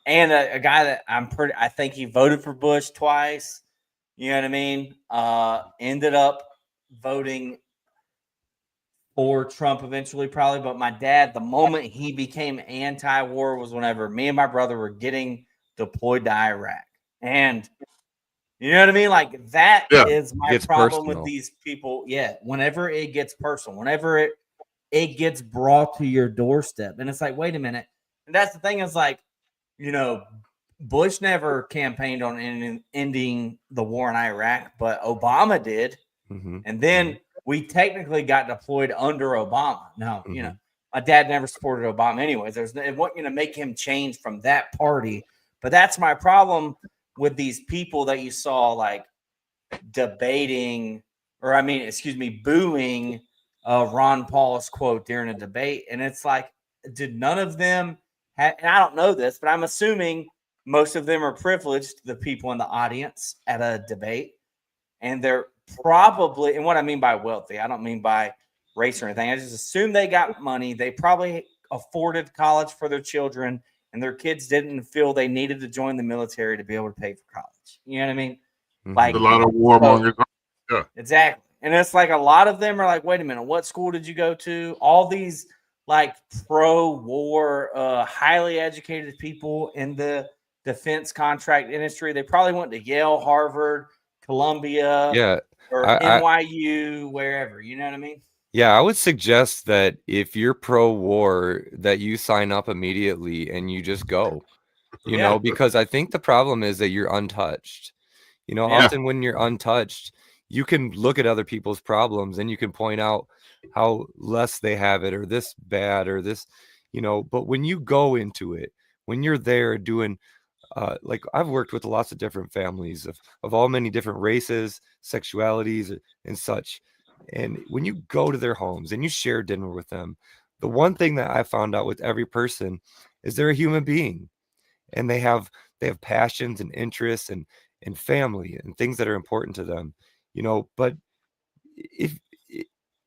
Speaker 2: and a guy that I think he voted for Bush twice. You know what I mean? Ended up voting for Trump eventually, probably. But my dad, the moment he became anti-war was whenever me and my brother were getting deployed to Iraq. And you know what I mean? Like that
Speaker 1: Yeah,
Speaker 2: is my
Speaker 3: gets
Speaker 2: problem with
Speaker 3: personal.
Speaker 2: these people. Yeah. Whenever it gets personal, whenever it gets brought to your doorstep. And it's like, wait a minute. And that's the thing, is like, you know, Bush never campaigned on ending the war in Iraq, but Obama did.
Speaker 3: Hmm.
Speaker 2: And then we technically got deployed under Obama. Now, you know,
Speaker 3: Hmm.
Speaker 2: my dad never supported Obama anyways. It wasn't going to make him change from that party. But that's my problem with these people that you saw like debating, or I mean, excuse me, booing Ron Paul's quote during a debate. And it's like, did none of them and I don't know this, but I'm assuming most of them are privileged, the people in the audience at a debate. And they're probably, and what I mean by wealthy, I don't mean by race or anything. I just assume they got money. They probably afforded college for their children, and their kids didn't feel they needed to join the military to be able to pay for college. You know what I mean?
Speaker 1: a
Speaker 2: Like,
Speaker 3: Hmm.
Speaker 1: lot of
Speaker 2: so
Speaker 1: warmongers. Yeah,
Speaker 2: exactly. And it's like a lot of them are like, wait a minute, what school did you go to? All these like pro war, highly educated people in the defense contract industry. They probably went to Yale, Harvard, Columbia,
Speaker 3: Yeah,
Speaker 2: or
Speaker 3: I
Speaker 2: NYU, wherever. You know what I mean?
Speaker 3: yeah, I would suggest that if you're pro-war, that you sign up immediately and you just go,
Speaker 2: Yeah.
Speaker 3: because I think the problem is that you're untouched.
Speaker 2: Yeah.
Speaker 1: yeah.
Speaker 3: Often when you're untouched, you can look at other people's problems and you can point out how less they have it or this bad or this, but when you go into it, when you're there doing, like I've worked with lots of different families of all many different races, sexualities, and such. And when you go to their homes and you share dinner with them, the one thing that I found out with every person is they're a human being, and they have passions and interests and family and things that are important to them. But if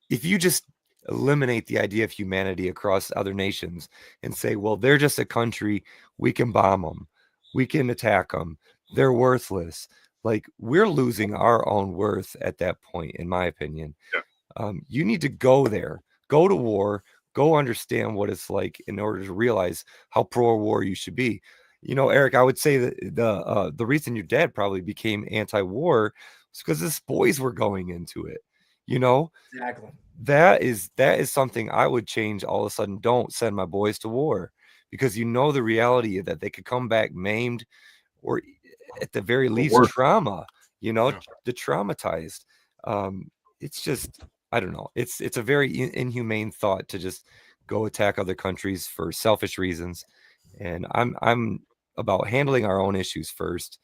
Speaker 3: if you just eliminate the idea of humanity across other nations and say, well, they're just a country. We can bomb them. We can attack them. They're worthless. Like, we're losing our own worth at that point, in my opinion. You need to go there, go to war, go understand what it's like in order to realize how pro-war you should be. You know, Eric, I would say that the reason your dad probably became anti-war was because his boys were going into it. You know,
Speaker 2: Exactly.
Speaker 3: that is something I would change all of a sudden. Don't send my boys to war, because you know the reality that they could come back maimed, or at the very least
Speaker 1: worse.
Speaker 3: trauma, you know,
Speaker 1: Yeah.
Speaker 3: the traumatized. It's just, I don't know. It's a very inhumane thought to just go attack other countries for selfish reasons. And I'm about handling our own issues first.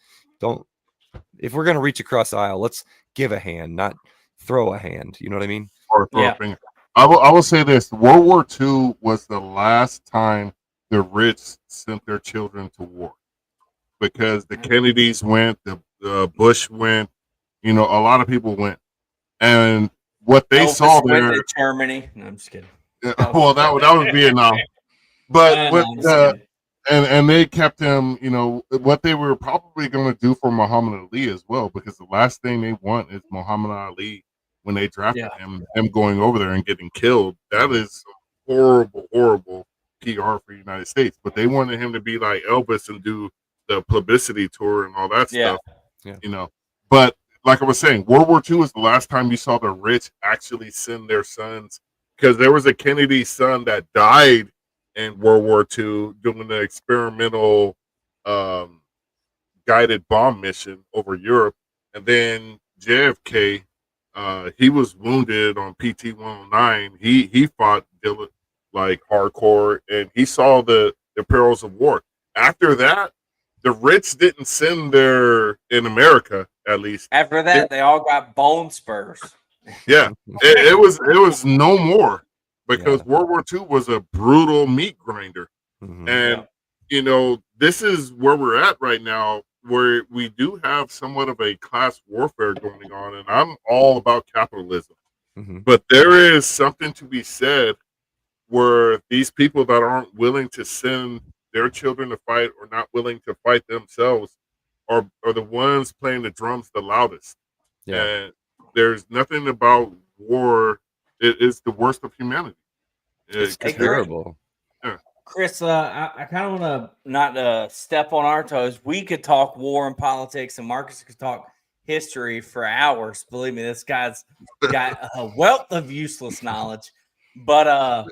Speaker 3: If we're going to reach across the aisle, let's give a hand, not throw a hand. You know what I mean?
Speaker 1: Or throw
Speaker 2: Yeah.
Speaker 1: a finger. I will say this: World War II was the last time the rich sent their children to war, because the Kennedys went, the Bush went, you know, a lot of people went, and what they
Speaker 2: Elvis
Speaker 1: saw
Speaker 2: went
Speaker 1: there.
Speaker 2: to Germany. No, I'm just kidding.
Speaker 1: Well, that was Vietnam, but
Speaker 2: No,
Speaker 1: what
Speaker 2: I'm just kidding.
Speaker 1: and they kept him. You know what they were probably going to do for Muhammad Ali as well, because the last thing they want is Muhammad Ali, when they drafted him going over there and getting killed. That is horrible PR for the United States. But they wanted him to be like Elvis and do the publicity tour and all that stuff.
Speaker 3: Yeah.
Speaker 1: You know, but like I was saying, World War II is the last time you saw the rich actually send their sons, because there was a Kennedy son that died in World War II doing the experimental guided bomb mission over Europe. And then JFK, he was wounded on PT 109. He fought like hardcore, and he saw the perils of war. After that, the rich didn't send their, in America at least.
Speaker 2: After that, they all got bone spurs.
Speaker 1: Yeah, it was no more, because
Speaker 3: Yeah.
Speaker 1: World War II was a brutal meat grinder.
Speaker 3: Mhm.
Speaker 1: And you know, this is where we're at right now, where we do have somewhat of a class warfare going on, and I'm all about capitalism.
Speaker 3: Mhm.
Speaker 1: But there is something to be said where these people that aren't willing to send their children to fight, or not willing to fight themselves, are the ones playing the drums the loudest.
Speaker 3: Yeah.
Speaker 1: And there's nothing about war. It is the worst of humanity.
Speaker 3: It's
Speaker 1: 'Cause
Speaker 3: terrible.
Speaker 2: Chris, I kind of want to not step on our toes. We could talk war and politics, and Marcus could talk history for hours. Believe me, this guy's got a wealth of useless knowledge. But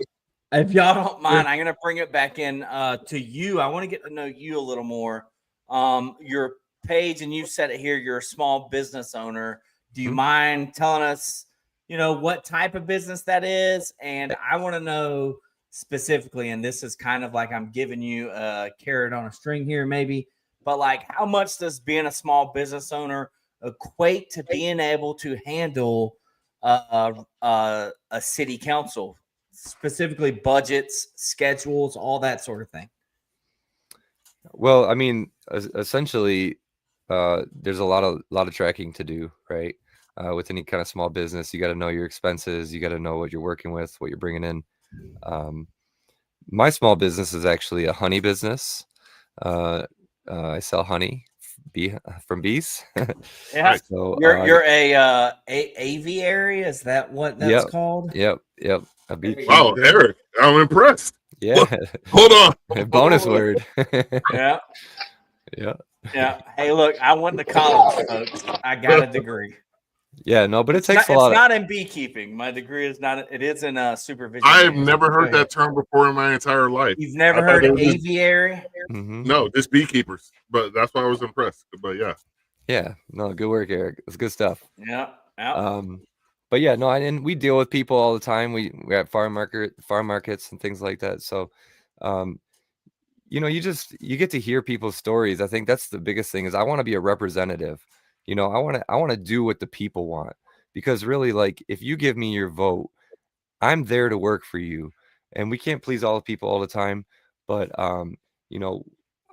Speaker 2: if y'all don't mind, I'm going to bring it back in to you. I want to get to know you a little more. Your page, and you said it here, you're a small business owner. Do you mind telling us, you know, what type of business that is? And I want to know specifically, and this is kind of like I'm giving you a carrot on a string here, maybe, but like, how much does being a small business owner equate to being able to handle a city council, specifically budgets, schedules, all that sort of thing?
Speaker 3: Well, I mean, essentially, there's a lot of tracking to do, right? With any kind of small business, you got to know your expenses. You got to know what you're working with, what you're bringing in. My small business is actually a honey business. I sell honey from bees.
Speaker 2: Yeah.
Speaker 3: So
Speaker 2: You're a aviary. Is that what that's called?
Speaker 3: Yep. A beekeeper.
Speaker 1: Wow, Eric, I'm impressed.
Speaker 3: Yeah.
Speaker 1: Hold on.
Speaker 3: Bonus word.
Speaker 2: Yeah.
Speaker 3: Yeah.
Speaker 2: Yeah. Hey, look, I went to college, folks. I got a degree.
Speaker 3: Yeah, no, but it takes
Speaker 2: It's
Speaker 3: a lot.
Speaker 2: not in beekeeping. My degree is not. It is in supervision.
Speaker 1: I have never heard that term before in my entire life.
Speaker 2: You've never heard of aviary?
Speaker 1: No, just beekeepers. But that's why I was impressed. But yeah.
Speaker 3: Yeah. No, good work, Eric. It's good stuff.
Speaker 2: Yeah.
Speaker 3: But yeah, no, and we deal with people all the time. We at farm markets and things like that. So, you know, you get to hear people's stories. I think that's the biggest thing. Is I want to be a representative. You know, I want to do what the people want, because really, like, if you give me your vote, I'm there to work for you. And we can't please all the people all the time, but you know,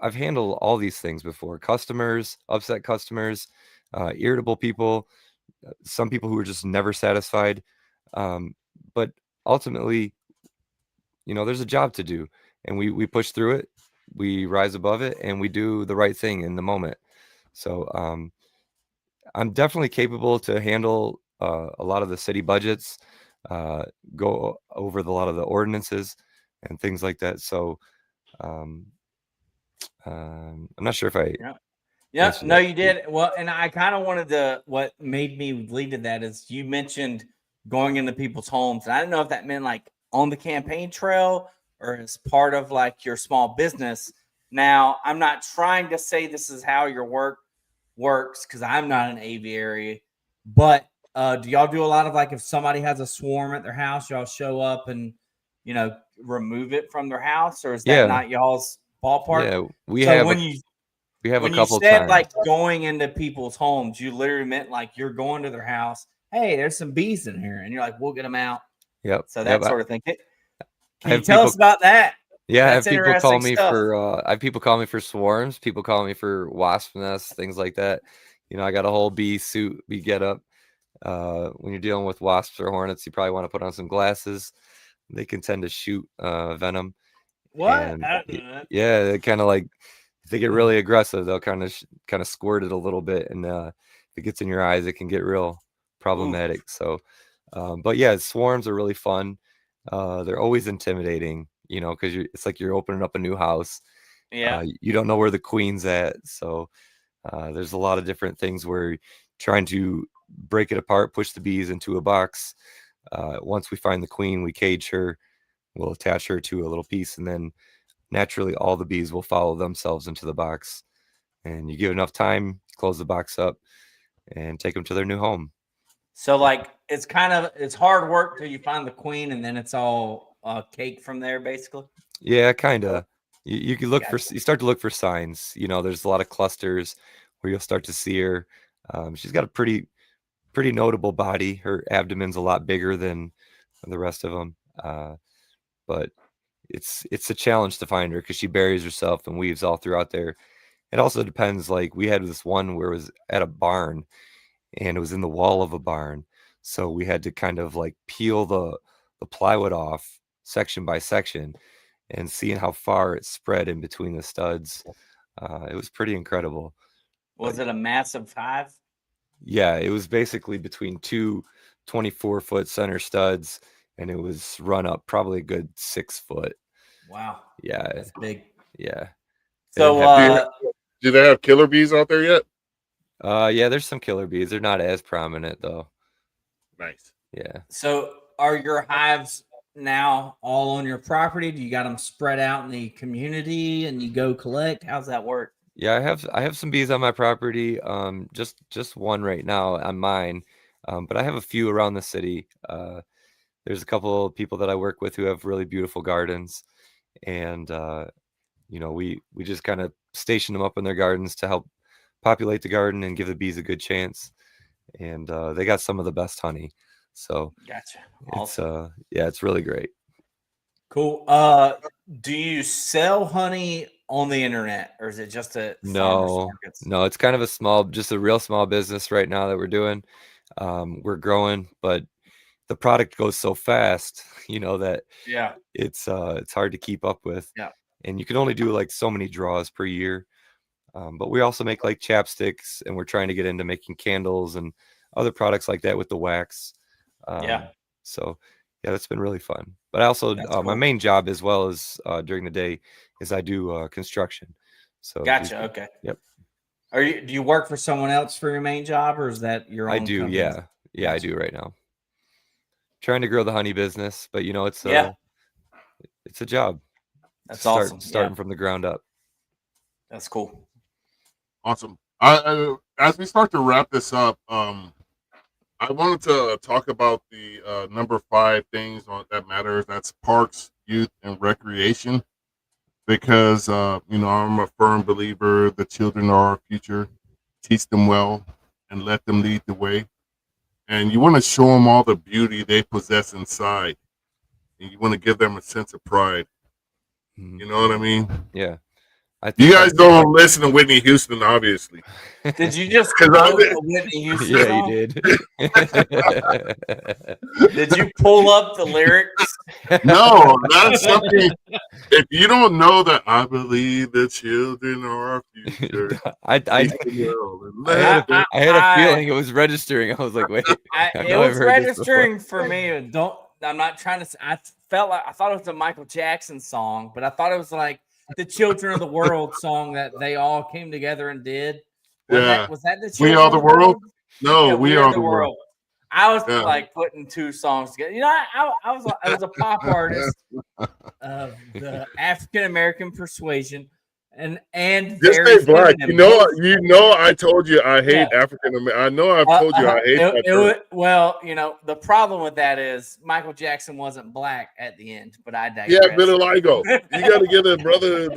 Speaker 3: I've handled all these things before: customers, upset customers, irritable people, some people who are just never satisfied. But ultimately, there's a job to do, and we push through it, we rise above it, and we do the right thing in the moment. So I'm definitely capable to handle a lot of the city budgets, uh, go over a lot of the ordinances and things like that. So um, I'm not sure if I
Speaker 2: Yeah. Yeah,
Speaker 3: answered
Speaker 2: no,
Speaker 3: that.
Speaker 2: you did. Well, and I kind of wanted to, what made me lead to that is you mentioned going into people's homes. And I didn't know if that meant like on the campaign trail or as part of like your small business. Now, I'm not trying to say this is how your work works because I'm not an aviary, but do y'all do a lot of like if somebody has a swarm at their house, y'all show up and, remove it from their house, or is that
Speaker 3: Yeah,
Speaker 2: not y'all's ballpark?
Speaker 3: yeah,
Speaker 2: So
Speaker 3: we have a
Speaker 2: when you
Speaker 3: couple
Speaker 2: said
Speaker 3: times.
Speaker 2: like going into people's homes, you literally meant like you're going to their house. Hey, there's some bees in here, and you're like, we'll get them out.
Speaker 3: Yep,
Speaker 2: So
Speaker 3: yep.
Speaker 2: that sort of thing.
Speaker 3: I
Speaker 2: Can you
Speaker 3: have
Speaker 2: tell
Speaker 3: people.
Speaker 2: us about that?
Speaker 3: Yeah, I have
Speaker 2: That's
Speaker 3: people call
Speaker 2: interesting
Speaker 3: me
Speaker 2: stuff.
Speaker 3: for. I have people call me for swarms. People call me for wasp nests, things like that. I got a whole bee suit, bee getup. When you're dealing with wasps or hornets, you probably want to put on some glasses. They can tend to shoot venom,
Speaker 2: What?
Speaker 3: and yeah, they kind of like if they get really aggressive, they'll kind of squirt it a little bit, and if it gets in your eyes, it can get real problematic. So, but yeah, swarms are really fun. They're always intimidating, because it's like you're opening up a new house.
Speaker 2: Yeah.
Speaker 3: You don't know where the queen's at, so there's a lot of different things where trying to break it apart, push the bees into a box. Once we find the queen, we cage her, we'll attach her to a little piece, and then naturally all the bees will follow themselves into the box. And you give enough time, close the box up, and take them to their new home.
Speaker 2: So like it's hard work till you find the queen, and then it's all cake from there, basically.
Speaker 3: Yeah, kind of. You can look
Speaker 2: Gotcha.
Speaker 3: you start to look for signs. There's a lot of clusters where you'll start to see her. She's got a pretty notable body. Her abdomen's a lot bigger than the rest of them. But it's a challenge to find her because she buries herself and weaves all throughout there. It also depends. Like we had this one where it was at a barn and it was in the wall of a barn, so we had to kind of like peel the plywood off section by section and seeing how far it spread in between the studs. It was pretty incredible.
Speaker 2: Was it a massive hive?
Speaker 3: Yeah, it was basically between two 24-foot center studs, and it was run up probably a good 6 foot.
Speaker 2: Wow.
Speaker 3: Yeah,
Speaker 2: That's big.
Speaker 3: yeah.
Speaker 2: So
Speaker 1: Do they have killer bees out there yet?
Speaker 3: Yeah, there's some killer bees. They're not as prominent though.
Speaker 1: Nice.
Speaker 3: Yeah.
Speaker 2: so are your hives now all on your property? Do you got them spread out in the community and you go collect? How's that work?
Speaker 3: Yeah, I have some bees on my property. Just one right now on mine. But I have a few around the city. There's a couple of people that I work with who have really beautiful gardens, and we just kind of station them up in their gardens to help populate the garden and give the bees a good chance. And they got some of the best honey. So
Speaker 2: Gotcha.
Speaker 3: it's
Speaker 2: Awesome.
Speaker 3: yeah, it's really great.
Speaker 2: Cool. Do you sell honey on the internet, or is it just at farmers
Speaker 3: No,
Speaker 2: markets?
Speaker 3: no, it's kind of just a real small business right now that we're doing. We're growing, but the product goes so fast, that
Speaker 2: Yeah.
Speaker 3: it's hard to keep up with.
Speaker 2: Yeah.
Speaker 3: And you can only do like so many draws per year. But we also make like chapsticks, and we're trying to get into making candles and other products like that with the wax.
Speaker 2: Yeah.
Speaker 3: So yeah, that's been really fun. But I also
Speaker 2: That's
Speaker 3: my
Speaker 2: cool.
Speaker 3: main job as well as during the day is I do construction. So
Speaker 2: Gotcha. Okay.
Speaker 3: Yep.
Speaker 2: Do you work for someone else for your main job, or is that your
Speaker 3: I
Speaker 2: own
Speaker 3: do.
Speaker 2: company?
Speaker 3: Yeah, I
Speaker 2: Gotcha.
Speaker 3: do right now. Trying to grow the honey business, but
Speaker 2: Yeah.
Speaker 3: it's a job.
Speaker 2: That's awesome.
Speaker 3: Starting
Speaker 2: Yeah.
Speaker 3: from the ground up.
Speaker 2: That's cool.
Speaker 1: Awesome. As we start to wrap this up, I wanted to talk about the number 5 things that matters. That's parks, youth, and recreation. Because I'm a firm believer the children are our future. Teach them well and let them lead the way. And you want to show them all the beauty they possess inside. And you want to give them a sense of pride.
Speaker 3: Mhm.
Speaker 1: You know what I mean?
Speaker 3: Yeah, think
Speaker 1: You guys don't listen to Whitney Houston, obviously.
Speaker 2: Did you just
Speaker 1: 'Cause I
Speaker 2: quote
Speaker 1: did.
Speaker 2: a Whitney Houston
Speaker 3: Yeah,
Speaker 2: song?
Speaker 3: you did.
Speaker 2: Did you pull up the lyrics?
Speaker 1: No, that's something. If you don't know that, I believe the children are our future.
Speaker 3: I
Speaker 1: Face the world and
Speaker 3: I
Speaker 1: let them-
Speaker 3: had a feeling it was registering. I was like, wait, I
Speaker 2: It
Speaker 3: know I've
Speaker 2: was
Speaker 3: heard this before.
Speaker 2: registering for me. I'm not trying to. I thought it was a Michael Jackson song, but I thought it was like the Children of the World song that they all came together and did.
Speaker 1: Yeah.
Speaker 2: Was that the
Speaker 1: We
Speaker 2: Children
Speaker 1: Are
Speaker 2: of
Speaker 1: the World? No,
Speaker 2: Yeah,
Speaker 1: We Are the World.
Speaker 2: I was
Speaker 1: Yeah.
Speaker 2: like putting two songs together. You know, I was a pop artist of the African American persuasion and
Speaker 1: Just
Speaker 2: very
Speaker 1: say black.
Speaker 2: feminine.
Speaker 1: You know. I told you I hate African American. I know I've told you I hate that term.
Speaker 2: Well, you know, the problem with that is Michael Jackson wasn't black at the end, but I digress.
Speaker 1: Yeah, vitiligo. You got to get a brother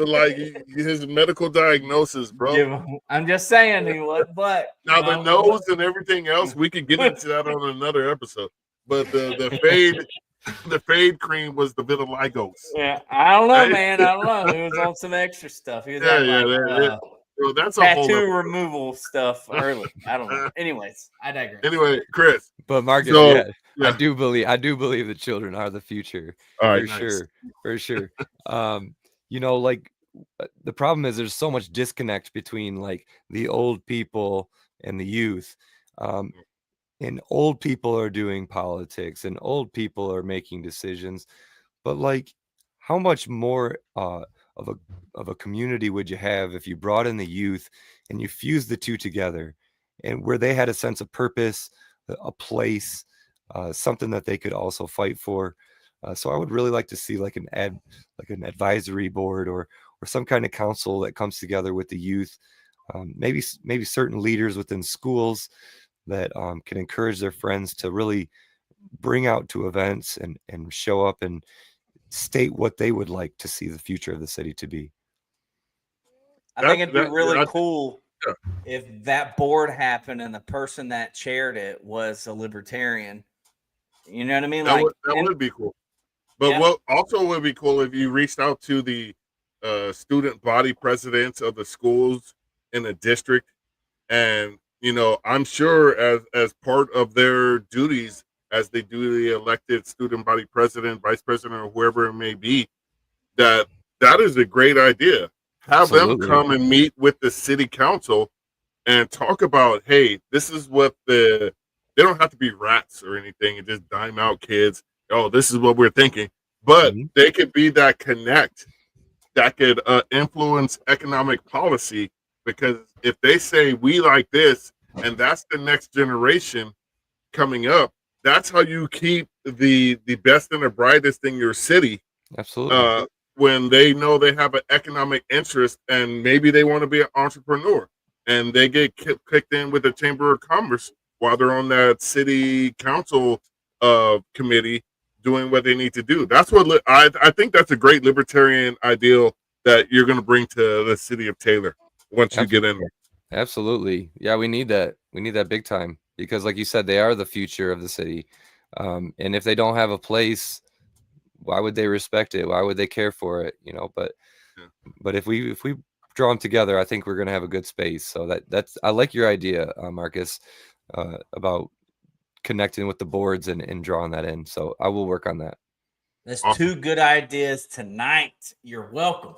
Speaker 1: his medical diagnosis, bro.
Speaker 2: I'm just saying he was black.
Speaker 1: Now the nose and everything else, we could get into that on another episode. But the fade cream was the vitiligos.
Speaker 2: Yeah, I don't know, man. I don't know. He was on some extra stuff. He was
Speaker 1: that's a
Speaker 2: tattoo removal stuff early. I don't know. Anyways, I digress.
Speaker 1: Anyway, Chris.
Speaker 3: But Marcus,
Speaker 1: yeah.
Speaker 3: I do believe the children are the future.
Speaker 1: All right,
Speaker 3: for sure. You know, like the problem is there's so much disconnect between like the old people and the youth. And old people are doing politics and old people are making decisions, but like how much more of a community would you have if you brought in the youth and you fused the two together, and where they had a sense of purpose, a place, something that they could also fight for. So I would really like to see like an advisory board or some kind of council that comes together with the youth, maybe certain leaders within schools that can encourage their friends to really bring out to events and show up and state what they would like to see the future of the city to be.
Speaker 2: I think it'd be really cool if that board happened and the person that chaired it was a libertarian. You know what I mean?
Speaker 1: That would be cool. But what also would be cool if you reached out to the student body presidents of the schools in the district, and you know, I'm sure as part of their duties as they duly elected student body president, vice president, or whoever it may be, that is a great idea. Have them come and meet with the city council and talk about, hey, this is what they don't have to be rats or anything and just dime out kids. Oh, this is what we're thinking. But they could be that connect that could influence economic policy, because if they say we like this and that's the next generation coming up, that's how you keep the best and the brightest in your city.
Speaker 3: Absolutely.
Speaker 1: When they know they have an economic interest and maybe they want to be an entrepreneur and they get kicked in with the Chamber of Commerce while they're on that city council committee doing what they need to do. That's what I think that's a great libertarian ideal that you're going to bring to the city of Taylor once you get in there.
Speaker 3: Absolutely. Yeah, we need that. We need that big time, because like you said, they are the future of the city. And if they don't have a place, why would they respect it? Why would they care for it? You know, but if we draw them together, I think we're going to have a good space. So that's I like your idea, Marcus, about connecting with the boards and drawing that in. So I will work on that.
Speaker 2: That's two good ideas tonight. You're welcome.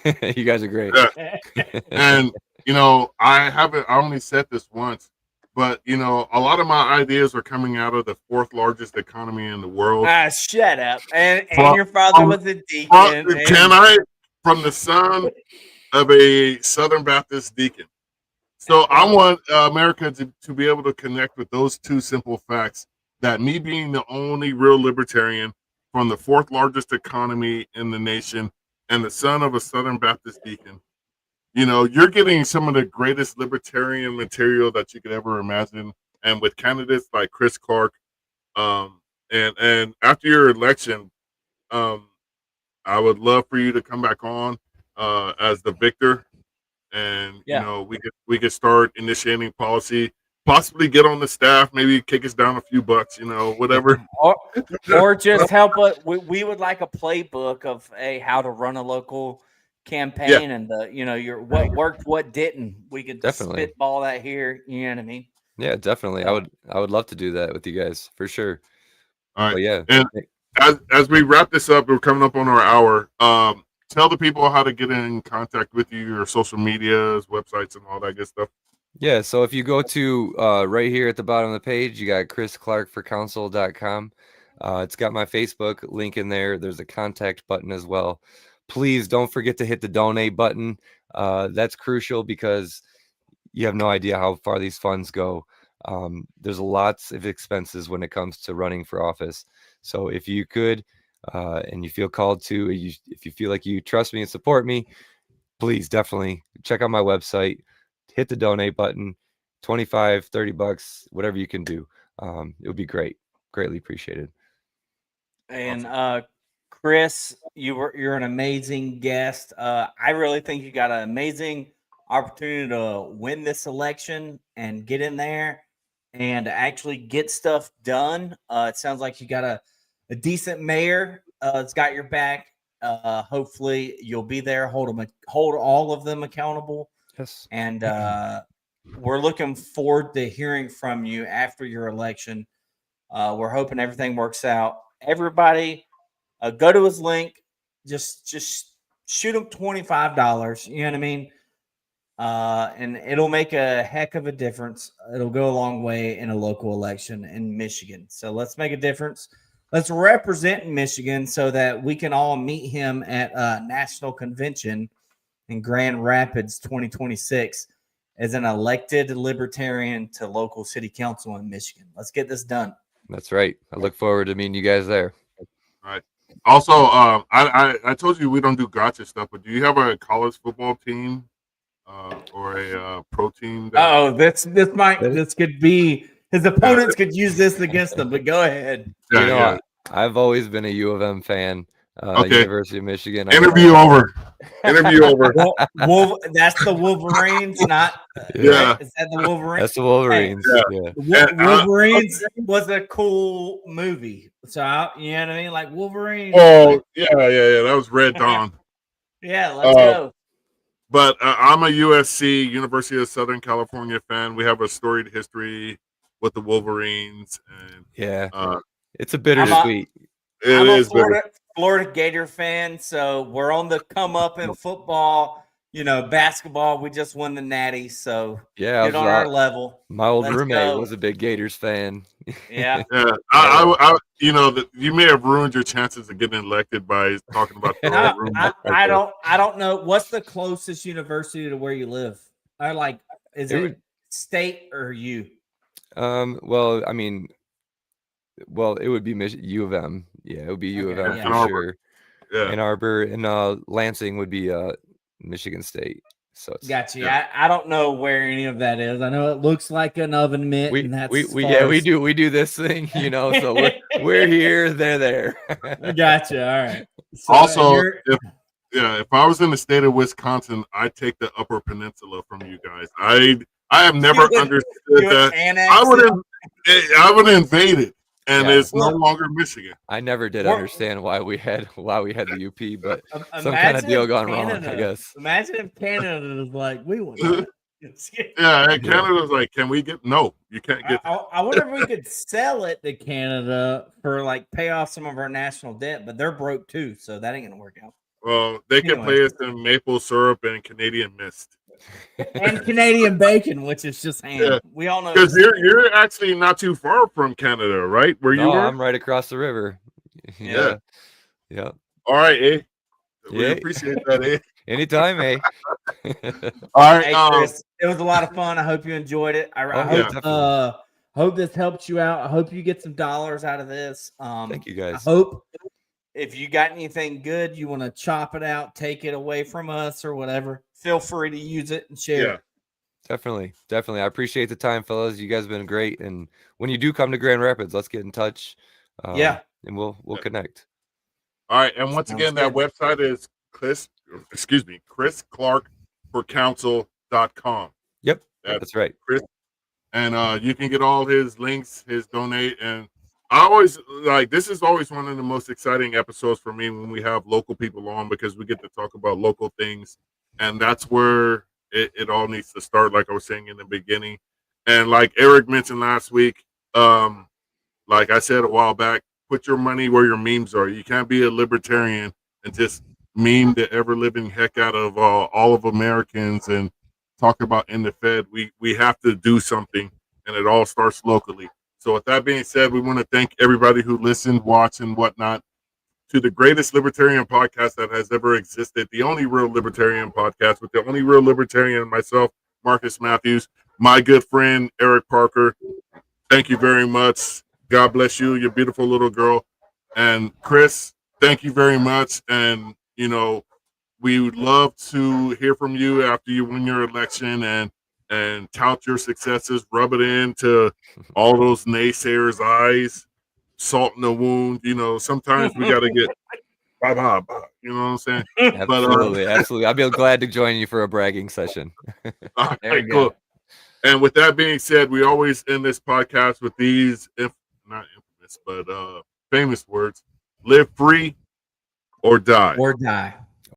Speaker 3: You guys are great.
Speaker 1: Yeah. And you know, I only said this once, but you know, a lot of my ideas are coming out of the fourth largest economy in the world.
Speaker 2: Shut up. And your father was a deacon.
Speaker 1: From the son of a Southern Baptist deacon. So I want America to be able to connect with those two simple facts, that me being the only real libertarian from the fourth largest economy in the nation and the son of a Southern Baptist deacon, you know, you're getting some of the greatest libertarian material that you could ever imagine. And with candidates like Chris Clark, and after your election, I would love for you to come back on as the victor. And you know, we could start initiating policy, possibly get on the staff, maybe kick us down a few bucks, you know, whatever,
Speaker 2: or just help us. We would like a playbook of how to run a local campaign and the your what worked, what didn't. We could
Speaker 3: Definitely.
Speaker 2: spitball that here. You know what I mean?
Speaker 3: Yeah, definitely. I would love to do that with you guys for sure.
Speaker 1: All right.
Speaker 3: But yeah.
Speaker 1: And as we wrap this up, we're coming up on our hour. Tell the people how to get in contact with you, your social medias, websites, and all that good stuff.
Speaker 3: Yeah, so if you go to right here at the bottom of the page, you got chrisclarkforcouncil.com. It's got my Facebook link in there. There's a contact button as well. Please don't forget to hit the donate button. That's crucial because you have no idea how far these funds go. There's lots of expenses when it comes to running for office. So if you could, and you feel called to, if you feel like you trust me and support me, please definitely check out my website, hit the donate button, 25, 30 bucks, whatever you can do. It would be great. Greatly appreciated.
Speaker 2: And Chris, you're an amazing guest. I really think you got an amazing opportunity to win this election and get in there and actually get stuff done. It sounds like you got a decent mayor that's got your back. Hopefully you'll be there, hold all of them accountable.
Speaker 3: Yes.
Speaker 2: And we're looking forward to hearing from you after your election. We're hoping everything works out. Everybody, go to his link. Just shoot him $25. You know what I mean? And it'll make a heck of a difference. It'll go a long way in a local election in Michigan. So let's make a difference. Let's represent Michigan so that we can all meet him at a national convention in Grand Rapids 2026 as an elected libertarian to local city council in Michigan. Let's get this done.
Speaker 3: That's right. I look forward to meeting you guys there.
Speaker 1: All right. Also, I told you we don't do gotcha stuff, but do you have a college football team or a pro team?
Speaker 2: This could be his opponents could use this against them. But go ahead.
Speaker 1: Yeah,
Speaker 3: I've always been a U of M fan.
Speaker 1: Okay.
Speaker 3: University of Michigan.
Speaker 1: Interview over.
Speaker 2: That's the Wolverines, not
Speaker 1: Yeah.
Speaker 2: Is that the Wolverines?
Speaker 3: That's the Wolverines.
Speaker 1: Hey,
Speaker 3: Yeah.
Speaker 2: Wolverines was a cool movie. So you know what I mean? Like Wolverines.
Speaker 1: Oh, yeah. That was Red Dawn.
Speaker 2: Yeah, let's go.
Speaker 1: But I'm a USC, University of Southern California fan. We have a storied history with the Wolverines, and
Speaker 3: it's a bittersweet.
Speaker 2: I'm a Florida Gator fan, so we're on the come up in football. Basketball, we just won the Natty, so get on our level.
Speaker 3: My old roommate was a big Gators fan.
Speaker 2: Yeah.
Speaker 1: You may have ruined your chances of getting elected by talking about the
Speaker 2: I don't know. What's the closest university to where you live? Is it state or U?
Speaker 3: Well, I mean, it would be U of M. Yeah, it would be U of M for sure.
Speaker 1: Yeah.
Speaker 3: Ann Arbor and Lansing would be Michigan State. So
Speaker 2: gotcha. Yeah. I don't know where any of that is. I know it looks like an oven mitt.
Speaker 3: We do this thing, so we're here, they're there.
Speaker 2: Gotcha. All right. So
Speaker 1: also, if I was in the state of Wisconsin, I'd take the Upper Peninsula from you guys. I have never understood that. I would invade it. And it's no longer Michigan.
Speaker 3: I never did understand why we had the UP, but some kind of deal gone wrong, I guess.
Speaker 2: Imagine if Canada was like, we want
Speaker 1: and Canada's like, can we get? No, you can't get.
Speaker 2: I wonder if we could sell it to Canada for pay off some of our national debt, but they're broke too, so that ain't gonna work out.
Speaker 1: Well, they can pay us in maple syrup and Canadian mist.
Speaker 2: And Canadian bacon, which is just ham. Yeah. We all know
Speaker 1: because you're actually not too far from Canada, right? Where you are?
Speaker 3: I'm right across the river. Yeah.
Speaker 1: All right, We appreciate that,
Speaker 3: Anytime,
Speaker 1: All right,
Speaker 2: hey, Chris, it was a lot of fun. I hope you enjoyed it. I hope this helped you out. I hope you get some dollars out of this.
Speaker 3: Thank you, guys.
Speaker 2: I hope if you got anything good, you want to chop it out, take it away from us or whatever, feel free to use it and share.
Speaker 1: Yeah.
Speaker 3: Definitely. I appreciate the time, fellas. You guys have been great. And when you do come to Grand Rapids, let's get in touch. And we'll connect.
Speaker 1: All right. And once again, that website is chrisclarkforcouncil.com.
Speaker 3: Yep. That's right.
Speaker 1: Chris. And you can get all his links, his donate, and I always this is always one of the most exciting episodes for me when we have local people on, because we get to talk about local things, and that's where it all needs to start. Like I was saying in the beginning, and like Eric mentioned last week, like I said a while back, put your money where your memes are. You can't be a libertarian and just meme the ever living heck out of all of Americans and talk about in the Fed. We have to do something, and it all starts locally. So with that being said, we want to thank everybody who listened, watched, and whatnot to the greatest libertarian podcast that has ever existed, the only real libertarian podcast with the only real libertarian, myself, Marcus Matthews, my good friend Eric Parker. Thank you very much. God bless you, your beautiful little girl. And Chris, thank you very much. And we would love to hear from you after you win your election and tout your successes, rub it into all those naysayers' eyes, salt in the wound. Sometimes we got to get bye. You know what I'm saying?
Speaker 3: Absolutely, absolutely. I'll be glad to join you for a bragging session.
Speaker 1: All
Speaker 2: There
Speaker 1: right,
Speaker 2: you
Speaker 1: cool.
Speaker 2: go.
Speaker 1: And with that being said, we always end this podcast with these, if not infamous, but famous words: live free or die.
Speaker 2: Or die.